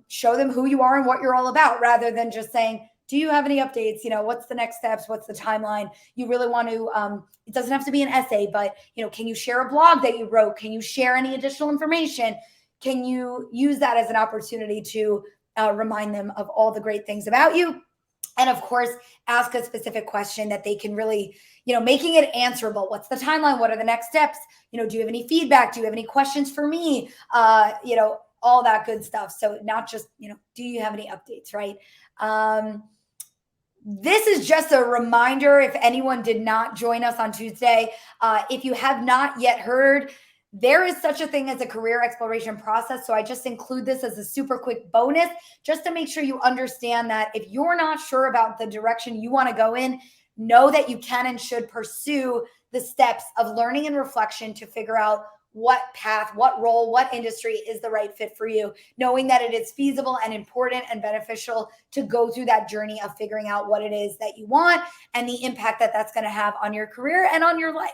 [SPEAKER 2] show them who you are and what you're all about, rather than just saying, do you have any updates? What's the next steps? What's the timeline? You really want to, it doesn't have to be an essay, but, can you share a blog that you wrote? Can you share any additional information? Can you use that as an opportunity to remind them of all the great things about you? And of course, ask a specific question that they can really, making it answerable. What's the timeline? What are the next steps? Do you have any feedback? Do you have any questions for me? All that good stuff. So not just, do you have any updates, right? This is just a reminder, if anyone did not join us on Tuesday, if you have not yet heard, there is such a thing as a career exploration process. So I just include this as a super quick bonus, just to make sure you understand that if you're not sure about the direction you want to go in, know that you can and should pursue the steps of learning and reflection to figure out what path, what role, what industry is the right fit for you, knowing that it is feasible and important and beneficial to go through that journey of figuring out what it is that you want and the impact that that's going to have on your career and on your life,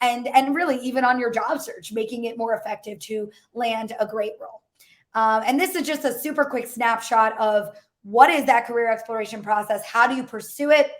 [SPEAKER 2] and really even on your job search, making it more effective to land a great role. And this is just a super quick snapshot of what is that career exploration process? How do you pursue it?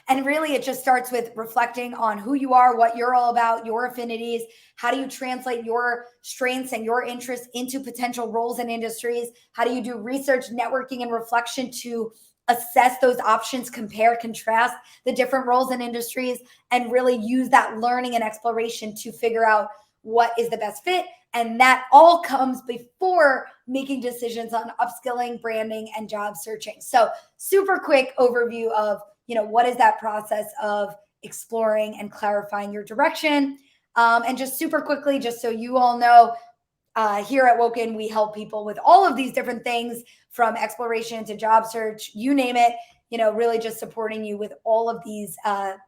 [SPEAKER 2] And really, it just starts with reflecting on who you are, what you're all about, your affinities. How do you translate your strengths and your interests into potential roles and industries? How do you do research, networking, and reflection to assess those options, compare, contrast the different roles and industries, and really use that learning and exploration to figure out what is the best fit? And that all comes before making decisions on upskilling, branding, and job searching. So super quick overview of, what is that process of exploring and clarifying your direction. And just super quickly, just so you all know, here at Woken, we help people with all of these different things, from exploration to job search, you name it, really just supporting you with all of these,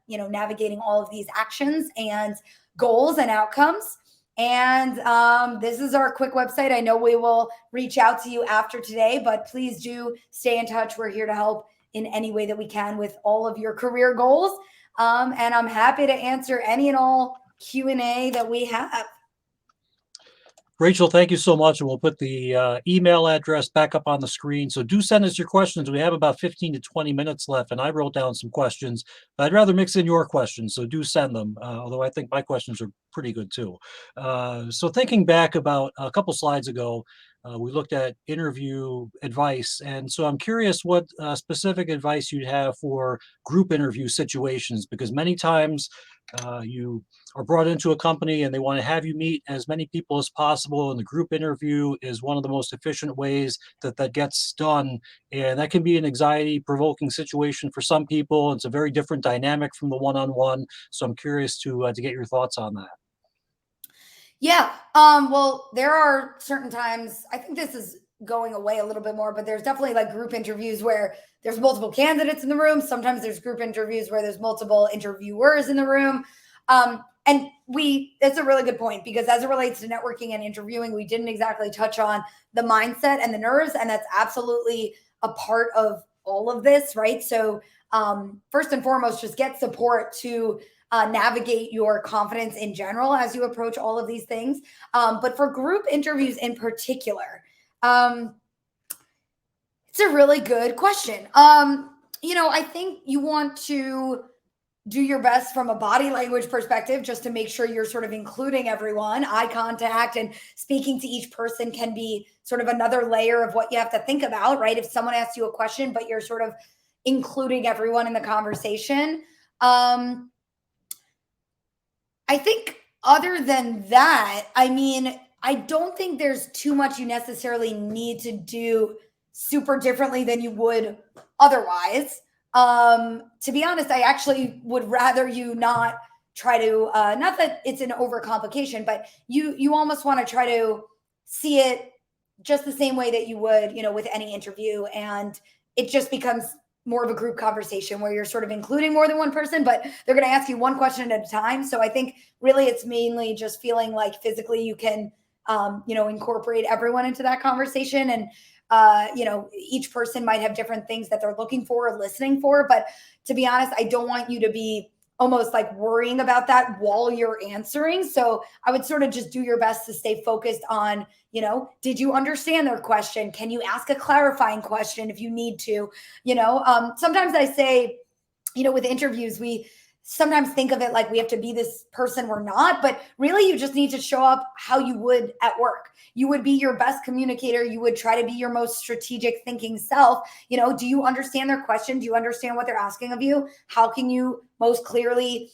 [SPEAKER 2] navigating all of these actions and goals and outcomes. And this is our quick website. I know we will reach out to you after today, but please do stay in touch. We're here to help in any way that we can with all of your career goals. And I'm happy to answer any and all Q&A that we have.
[SPEAKER 1] Rachel, thank you so much. And we'll put the email address back up on the screen. So do send us your questions. We have about 15 to 20 minutes left, and I wrote down some questions. I'd rather mix in your questions, so do send them, although I think my questions are pretty good too. So thinking back about a couple slides ago, we looked at interview advice. And so I'm curious what specific advice you'd have for group interview situations, because many times you are brought into a company and they want to have you meet as many people as possible. And the group interview is one of the most efficient ways that gets done. And that can be an anxiety provoking situation for some people. It's a very different dynamic from the one-on-one. So I'm curious to get your thoughts on that.
[SPEAKER 2] Yeah. Well, there are certain times, I think this is going away a little bit more, but there's definitely like group interviews where there's multiple candidates in the room. Sometimes there's group interviews where there's multiple interviewers in the room. And it's a really good point, because as it relates to networking and interviewing, we didn't exactly touch on the mindset and the nerves. And that's absolutely a part of all of this, right? So first and foremost, just get support to navigate your confidence in general as you approach all of these things. But for group interviews in particular, Um, it's a really good question. I think you want to do your best from a body language perspective just to make sure you're sort of including everyone. Eye contact and speaking to each person can be sort of another layer of what you have to think about, right? If someone asks you a question, but you're sort of including everyone in the conversation. I think other than that, I mean, I don't think there's too much you necessarily need to do super differently than you would otherwise. To be honest, I actually would rather you not try to not that it's an overcomplication, but you almost want to try to see it just the same way that you would, with any interview, and it just becomes more of a group conversation where you're sort of including more than one person, but they're going to ask you one question at a time. So I think really it's mainly just feeling like physically you can, incorporate everyone into that conversation. And, each person might have different things that they're looking for or listening for. But to be honest, I don't want you to be almost like worrying about that while you're answering. So I would sort of just do your best to stay focused on, did you understand their question? Can you ask a clarifying question if you need to? Sometimes I say, with interviews, we sometimes think of it like we have to be this person we're not, but really you just need to show up how you would at work. You would be your best communicator. You would try to be your most strategic thinking self. Do you understand their question? Do you understand what they're asking of you? How can you most clearly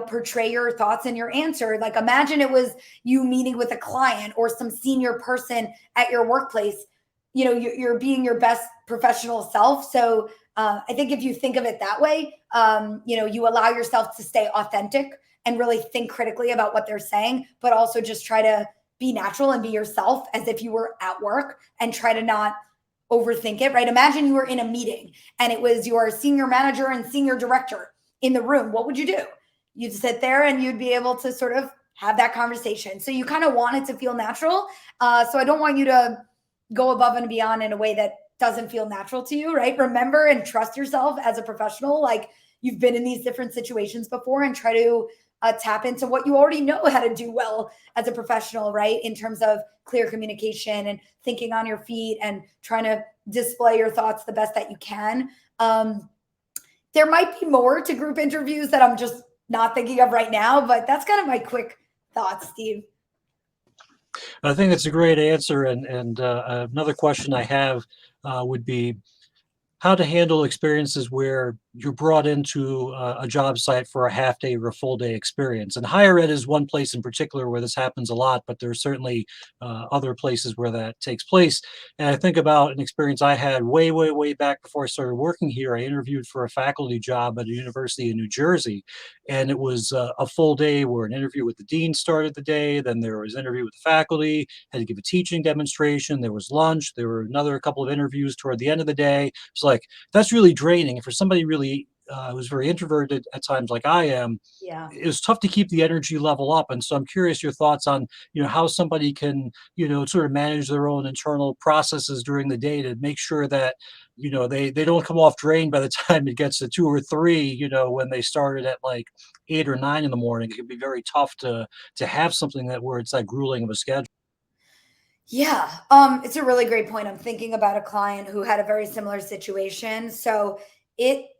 [SPEAKER 2] portray your thoughts in your answer? Like imagine it was you meeting with a client or some senior person at your workplace. You're being your best professional self. So I think if you think of it that way, you allow yourself to stay authentic and really think critically about what they're saying, but also just try to be natural and be yourself as if you were at work and try to not overthink it, right? Imagine you were in a meeting and it was your senior manager and senior director in the room. What would you do? You'd sit there and you'd be able to sort of have that conversation. So you kind of want it to feel natural. So I don't want you to go above and beyond in a way that doesn't feel natural to you, right? Remember and trust yourself as a professional. Like you've been in these different situations before, and try to tap into what you already know how to do well as a professional, right? In terms of clear communication and thinking on your feet and trying to display your thoughts the best that you can. There might be more to group interviews that I'm just not thinking of right now, but that's kind of my quick thoughts, Steve.
[SPEAKER 1] I think that's a great answer. And another question I have would be how to handle experiences where you're brought into a job site for a half day or a full day experience. And higher ed is one place in particular where this happens a lot, but there's certainly other places where that takes place. And I think about an experience I had way, way, way back before I started working here. I interviewed for a faculty job at a university in New Jersey, and it was a full day where an interview with the dean started the day. Then there was an interview with the faculty, had to give a teaching demonstration. There was lunch. There were another couple of interviews toward the end of the day. It's like, that's really draining. And for somebody really who's very introverted at times like I am,
[SPEAKER 2] Yeah.
[SPEAKER 1] it was tough to keep the energy level up. And so I'm curious your thoughts on, how somebody can, sort of manage their own internal processes during the day to make sure that, they don't come off drained by the time it gets to 2 or 3, when they started at like 8 or 9 in the morning. It can be very tough to have something that where it's like grueling of a schedule.
[SPEAKER 2] Yeah, it's a really great point. I'm thinking about a client who had a very similar situation. So it,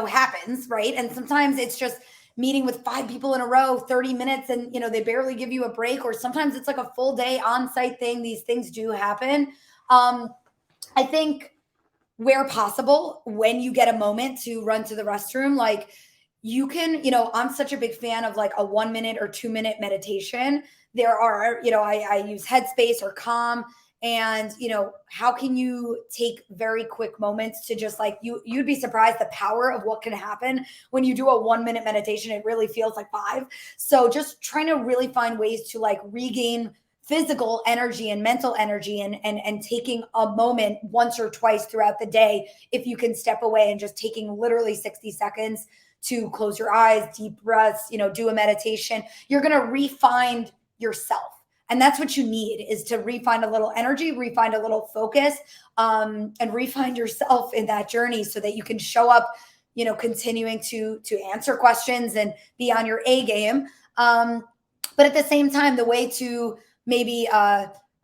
[SPEAKER 2] happens, right? And sometimes it's just meeting with 5 people in a row, 30 minutes, and they barely give you a break, or sometimes it's like a full day on-site thing. These things do happen. I think where possible, when you get a moment to run to the restroom, like you can, I'm such a big fan of like a 1 minute or 2 minute meditation. There are, I use Headspace or Calm. And, how can you take very quick moments to just like, you'd be surprised the power of what can happen when you do a 1 minute meditation. It really feels like 5. So just trying to really find ways to like regain physical energy and mental energy, and taking a moment once or twice throughout the day, if you can step away and just taking literally 60 seconds to close your eyes, deep breaths, do a meditation, you're going to refine yourself. And that's what you need, is to refine a little energy, refine a little focus, and refine yourself in that journey so that you can show up, continuing to answer questions and be on your A game. But at the same time, the way to maybe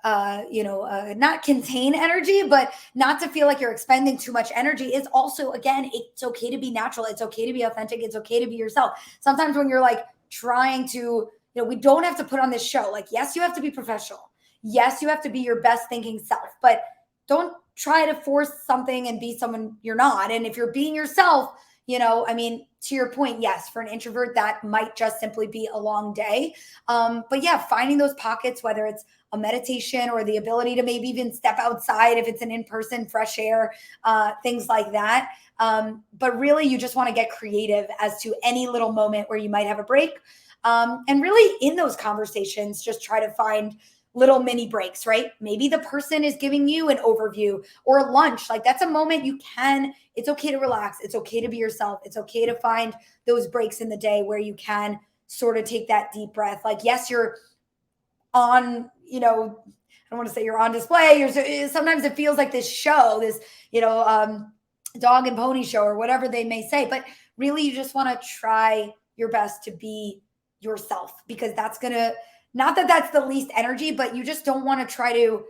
[SPEAKER 2] not contain energy, but not to feel like you're expending too much energy is also, again, it's okay to be natural. It's okay to be authentic. It's okay to be yourself. Sometimes when you're like trying to, we don't have to put on this show. Like, yes, you have to be professional. Yes, you have to be your best thinking self, but don't try to force something and be someone you're not. And if you're being yourself, to your point, yes, for an introvert, that might just simply be a long day. But yeah, finding those pockets, whether it's a meditation or the ability to maybe even step outside if it's an in-person fresh air, things like that. But really, you just want to get creative as to any little moment where you might have a break. And really in those conversations, just try to find little mini breaks, right? Maybe the person is giving you an overview or a lunch. Like, that's a moment it's okay to relax. It's okay to be yourself. It's okay to find those breaks in the day where you can sort of take that deep breath. Like, yes, you're on, I don't want to say you're on display. Sometimes it feels like this show, this, dog and pony show or whatever they may say, but really you just want to try your best to be yourself, because that's going to, not that that's the least energy, but you just don't want to try to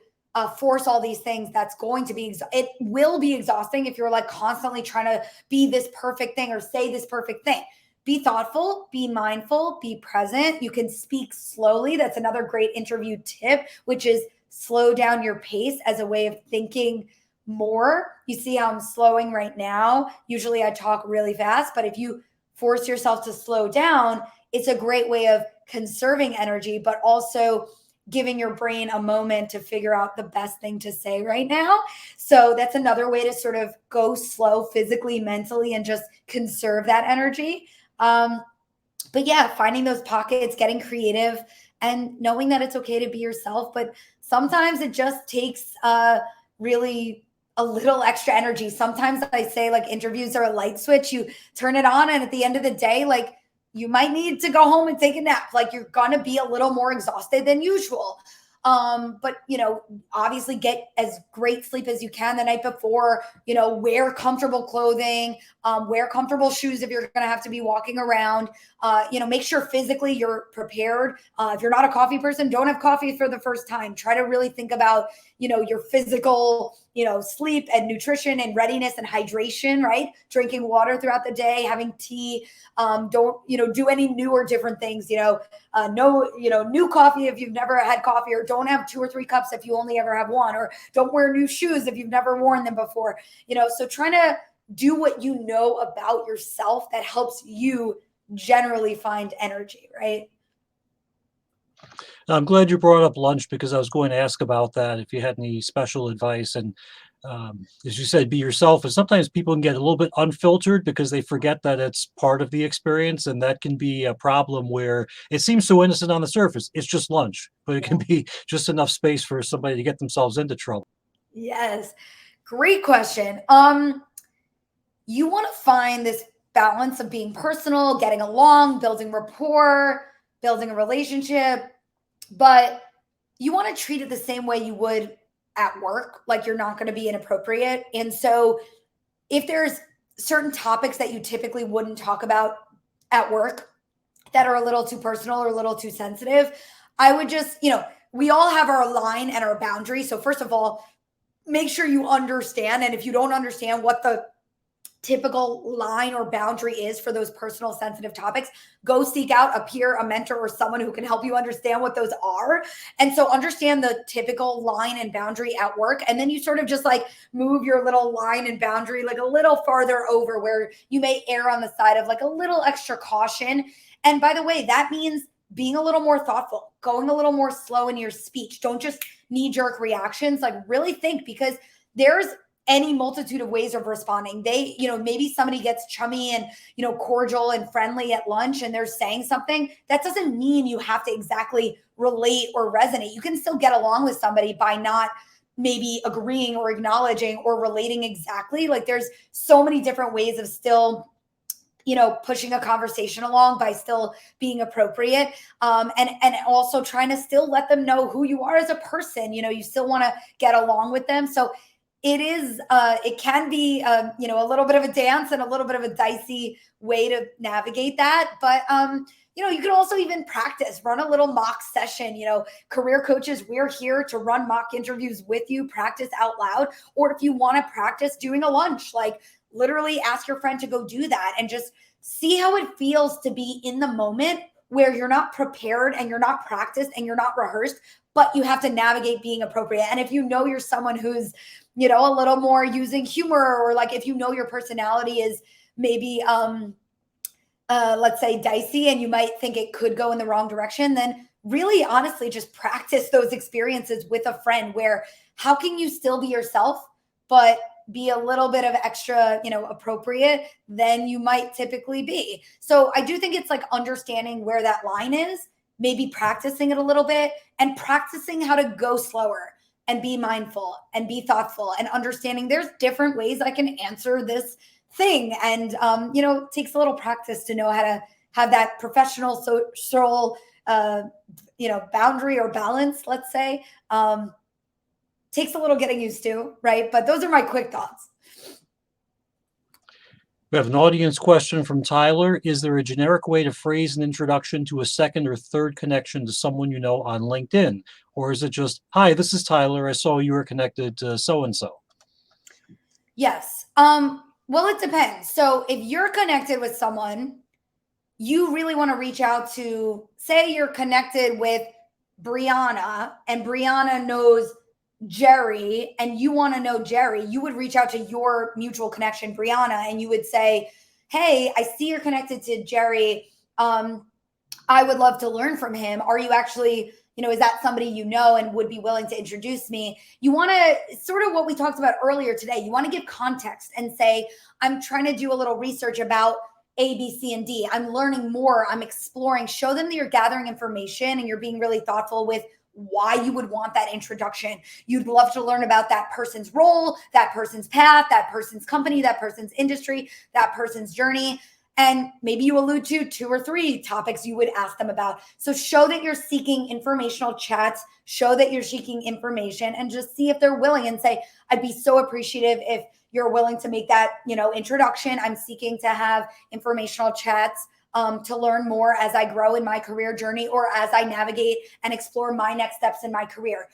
[SPEAKER 2] force all these things. That's going to be, it will be exhausting if you're like constantly trying to be this perfect thing or say this perfect thing. Be thoughtful, be mindful, be present. You can speak slowly. That's another great interview tip, which is slow down your pace as a way of thinking more. You see how I'm slowing right now. Usually I talk really fast, but if you force yourself to slow down, it's a great way of conserving energy, but also giving your brain a moment to figure out the best thing to say right now. So that's another way to sort of go slow physically, mentally, and just conserve that energy. But yeah, finding those pockets, getting creative, and knowing that it's okay to be yourself. But sometimes it just takes really a little extra energy. Sometimes I say like interviews are a light switch. You turn it on, and at the end of the day, like, you might need to go home and take a nap. Like, you're going to be a little more exhausted than usual. But, obviously get as great sleep as you can the night before, wear comfortable clothing, wear comfortable shoes if you're going to have to be walking around, make sure physically you're prepared. If you're not a coffee person, don't have coffee for the first time. Try to really think about, your physical, sleep and nutrition and readiness and hydration, right? Drinking water throughout the day, having tea. Don't, do any new or different things, new coffee if you've never had coffee, or don't have 2 or 3 cups if you only ever have one, or don't wear new shoes if you've never worn them before, so trying to do what you know about yourself that helps you generally find energy, right?
[SPEAKER 1] I'm glad you brought up lunch, because I was going to ask about that, if you had any special advice. And as you said, be yourself. And sometimes people can get a little bit unfiltered because they forget that it's part of the experience. And that can be a problem where it seems so innocent on the surface. It's just lunch, but it can be just enough space for somebody to get themselves into trouble.
[SPEAKER 2] Yes. Great question. You want to find this balance of being personal, getting along, building rapport, building a relationship, but you want to treat it the same way you would at work. Like, you're not going to be inappropriate. And so if there's certain topics that you typically wouldn't talk about at work that are a little too personal or a little too sensitive, I would just, we all have our line and our boundary. So first of all, make sure you understand. And if you don't understand what the typical line or boundary is for those personal sensitive topics, go seek out a peer, a mentor, or someone who can help you understand what those are. And so understand the typical line and boundary at work. And then you sort of just like move your little line and boundary like a little farther over, where you may err on the side of like a little extra caution. And by the way, that means being a little more thoughtful, going a little more slow in your speech. Don't just knee-jerk reactions. Like, really think, because there's any multitude of ways of responding. Maybe somebody gets chummy and, cordial and friendly at lunch, and they're saying something. That doesn't mean you have to exactly relate or resonate. You can still get along with somebody by not maybe agreeing or acknowledging or relating exactly. Like, there's so many different ways of still, pushing a conversation along by still being appropriate. And also trying to still let them know who you are as a person. You still want to get along with them. So it can be, a little bit of a dance and a little bit of a dicey way to navigate that. But, you can also even practice, run a little mock session. Career coaches, we're here to run mock interviews with you, practice out loud. Or if you want to practice doing a lunch, like literally ask your friend to go do that and just see how it feels to be in the moment where you're not prepared and you're not practiced and you're not rehearsed, but you have to navigate being appropriate. And if you're someone who's, a little more using humor, or like if your personality is maybe, let's say dicey, and you might think it could go in the wrong direction, then really honestly just practice those experiences with a friend where how can you still be yourself, but be a little bit of extra, appropriate than you might typically be. So I do think it's like understanding where that line is, maybe practicing it a little bit and practicing how to go slower and be mindful and be thoughtful and understanding there's different ways I can answer this thing. And, it takes a little practice to know how to have that professional social, boundary or balance, let's say. Takes a little getting used to, right? But those are my quick thoughts.
[SPEAKER 1] We have an audience question from Tyler. Is there a generic way to phrase an introduction to a second or third connection to someone you know on LinkedIn? Or is it just, hi, this is Tyler. I saw you were connected to so-and-so?
[SPEAKER 2] Yes. Well, it depends. So if you're connected with someone, you really want to reach out to, say you're connected with Brianna and Brianna knows Jerry and you want to know Jerry, you would reach out to your mutual connection, Brianna, and you would say, hey, I see you're connected to Jerry. I would love to learn from him. Are you actually, is that somebody you know and would be willing to introduce me? You want to sort of what we talked about earlier today. You want to give context and say, I'm trying to do a little research about A, B, C, and D. I'm learning more. I'm exploring. Show them that you're gathering information and you're being really thoughtful with why you would want that introduction. You'd love to learn about that person's role, that person's path, that person's company, that person's industry, that person's journey. And maybe you allude to 2 or 3 topics you would ask them about. So show that you're seeking informational chats, show that you're seeking information, and just see if they're willing and say, I'd be so appreciative if you're willing to make that, introduction. I'm seeking to have informational chats to learn more as I grow in my career journey or as I navigate and explore my next steps in my career.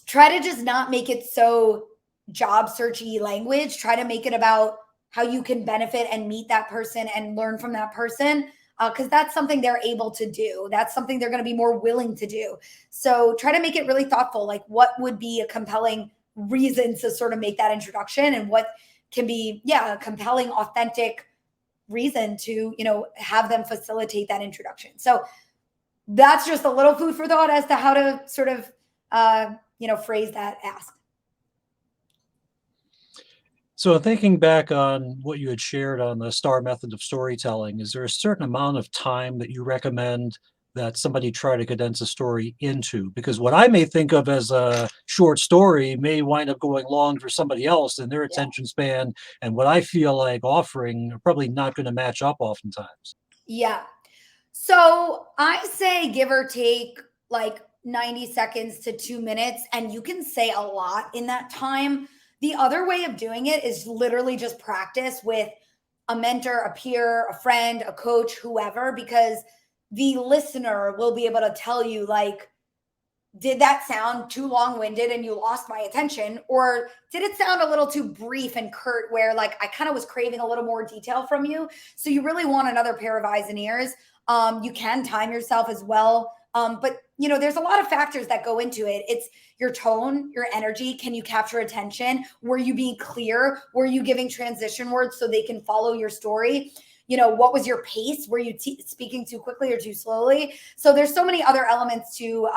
[SPEAKER 2] Try to just not make it so job searchy language. Try to make it about how you can benefit and meet that person and learn from that person, because that's something they're able to do. That's something they're going to be more willing to do. So try to make it really thoughtful, like what would be a compelling reason to sort of make that introduction and what can be, a compelling, authentic reason to, have them facilitate that introduction. So that's just a little food for thought as to how to sort of, phrase that ask.
[SPEAKER 1] So thinking back on what you had shared on the STAR method of storytelling, is there a certain amount of time that you recommend that somebody try to condense a story into? Because what I may think of as a short story may wind up going long for somebody else and their attention span and what I feel like offering are probably not going to match up oftentimes.
[SPEAKER 2] Yeah. So I say give or take like 90 seconds to 2 minutes, and you can say a lot in that time. The other way of doing it is literally just practice with a mentor, a peer, a friend, a coach, whoever, because the listener will be able to tell you, like, did that sound too long-winded and you lost my attention? Or did it sound a little too brief and curt where like I kind of was craving a little more detail from you? So you really want another pair of eyes and ears. You can time yourself as well. But there's a lot of factors that go into it. It's your tone, your energy. Can you capture attention? Were you being clear? Were you giving transition words so they can follow your story? What was your pace? Were you speaking too quickly or too slowly? So there's so many other elements to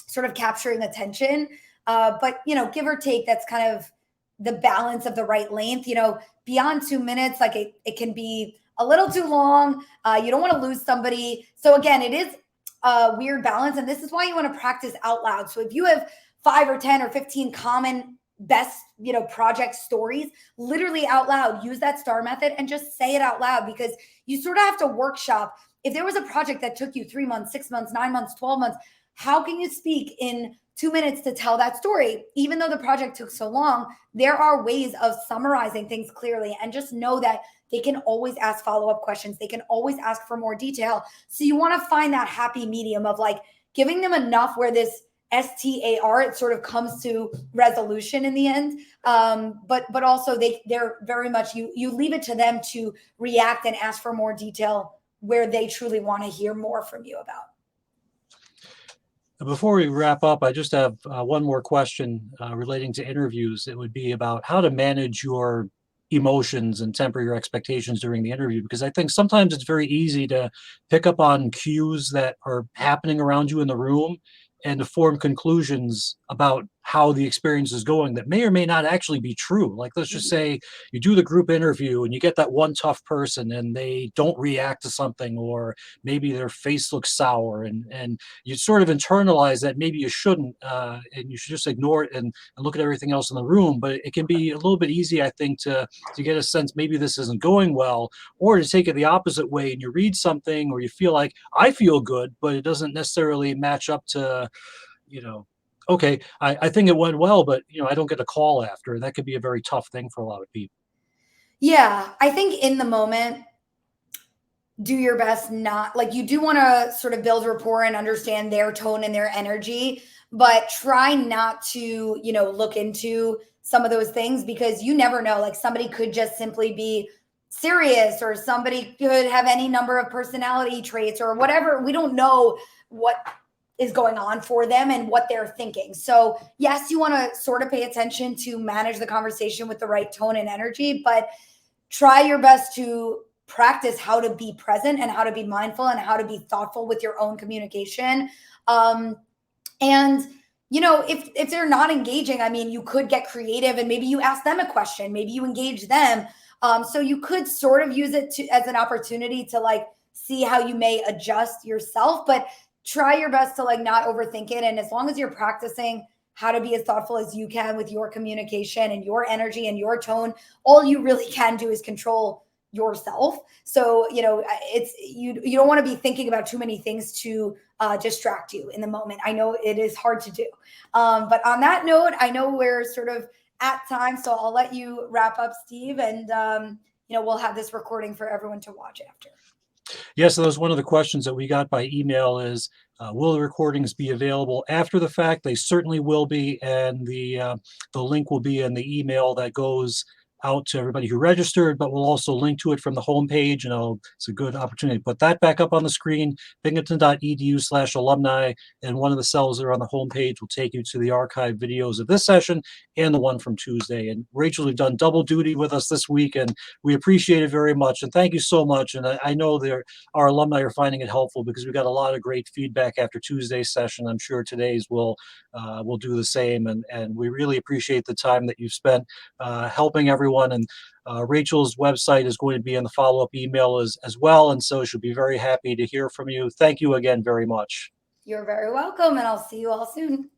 [SPEAKER 2] sort of capturing attention. But, give or take, that's kind of the balance of the right length. Beyond 2 minutes, like it can be a little too long. You don't want to lose somebody. So again, it is a weird balance. And this is why you want to practice out loud. So if you have 5 or 10 or 15 common best, project stories, literally out loud, use that STAR method and just say it out loud, because you sort of have to workshop. If there was a project that took you 3 months, 6 months, 9 months, 12 months, how can you speak in 2 minutes to tell that story. Even though the project took so long, there are ways of summarizing things clearly, and just know that they can always ask follow-up questions. They can always ask for more detail. So you want to find that happy medium of like giving them enough where this STAR, it sort of comes to resolution in the end. But also they're very much, you leave it to them to react and ask for more detail where they truly want to hear more from you about.
[SPEAKER 1] Before we wrap up, I just have one more question relating to interviews. It would be about how to manage your emotions and temper your expectations during the interview, because I think sometimes it's very easy to pick up on cues that are happening around you in the room and to form conclusions about how the experience is going that may or may not actually be true. Like, let's just say you do the group interview and you get that one tough person and they don't react to something, or maybe their face looks sour, and you sort of internalize that maybe you shouldn't, and you should just ignore it and look at everything else in the room. But it can be a little bit easy, I think, to get a sense maybe this isn't going well, or to take it the opposite way and you read something or you feel like, I feel good, but it doesn't necessarily match up to, you know, okay, I think it went well, but I don't get a call after. That could be a very tough thing for a lot of people.
[SPEAKER 2] Yeah, I think in the moment, do your best not, like, you do want to sort of build rapport and understand their tone and their energy, but try not to, look into some of those things, because you never know. Like, somebody could just simply be serious, or somebody could have any number of personality traits or whatever. We don't know what is going on for them and what they're thinking. So yes, you want to sort of pay attention to manage the conversation with the right tone and energy, but try your best to practice how to be present and how to be mindful and how to be thoughtful with your own communication. And if they're not engaging, I mean, you could get creative and maybe you ask them a question, maybe you engage them. So you could sort of use it as an opportunity to like see how you may adjust yourself, but try your best to like not overthink it. And as long as you're practicing how to be as thoughtful as you can with your communication and your energy and your tone, all you really can do is control yourself. So, it's, you don't want to be thinking about too many things to distract you in the moment. I know it is hard to do. But on that note, I know we're sort of at time, so I'll let you wrap up, Steve, and we'll have this recording for everyone to watch after.
[SPEAKER 1] Yeah, so that was one of the questions that we got by email is, will the recordings be available after the fact? They certainly will be, and the link will be in the email that goes out to everybody who registered, but we'll also link to it from the homepage, and it's a good opportunity to put that back up on the screen, binghamton.edu/alumni, and one of the cells that are on the homepage will take you to the archived videos of this session and the one from Tuesday. And Rachel, you've done double duty with us this week, and we appreciate it very much, and thank you so much. And I know our alumni are finding it helpful, because we got a lot of great feedback after Tuesday's session. I'm sure today's will do the same, and we really appreciate the time that you've spent helping everyone. And Rachel's website is going to be in the follow-up email as well, and so she'll be very happy to hear from you. Thank you again very much.
[SPEAKER 2] You're very welcome, and I'll see you all soon.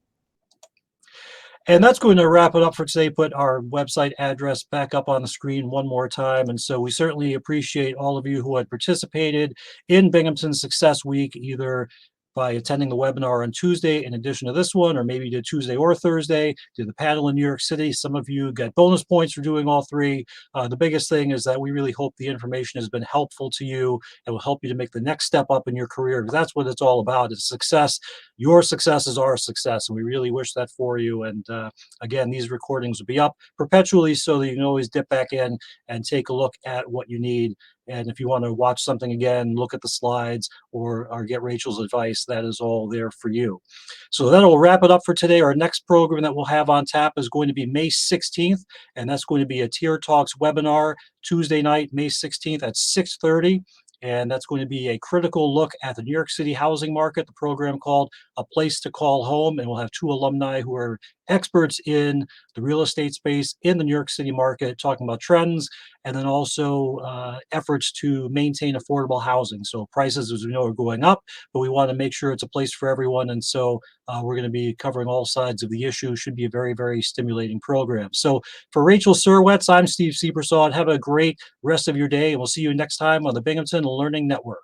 [SPEAKER 1] And that's going to wrap it up for today. Put our website address back up on the screen one more time. And so we certainly appreciate all of you who had participated in Binghamton Success Week, either by attending the webinar on Tuesday in addition to this one, or maybe did Tuesday or Thursday, did the panel in New York City. Some of you got bonus points for doing all three. The biggest thing is that we really hope the information has been helpful to you and will help you to make the next step up in your career, because that's what it's all about. It's success. Your success is our success, and we really wish that for you. And again, these recordings will be up perpetually so that you can always dip back in and take a look at what you need. And if you want to watch something again, look at the slides, or get Rachel's advice, that is all there for you. So that'll wrap it up for today. Our next program that we'll have on tap is going to be May 16th, and that's going to be a Tier Talks webinar Tuesday night, May 16th at 6:30. And that's going to be a critical look at the New York City housing market, the program called A Place to Call Home. And we'll have two alumni who are experts in the real estate space in the New York City market, talking about trends, and then also efforts to maintain affordable housing. So prices, as we know, are going up, but we want to make sure it's a place for everyone. And so we're going to be covering all sides of the issue. Should be a very, very stimulating program. So for Rachel Serwetz, I'm Steve Seepersod. Have a great rest of your day, and we'll see you next time on the Binghamton Learning Network.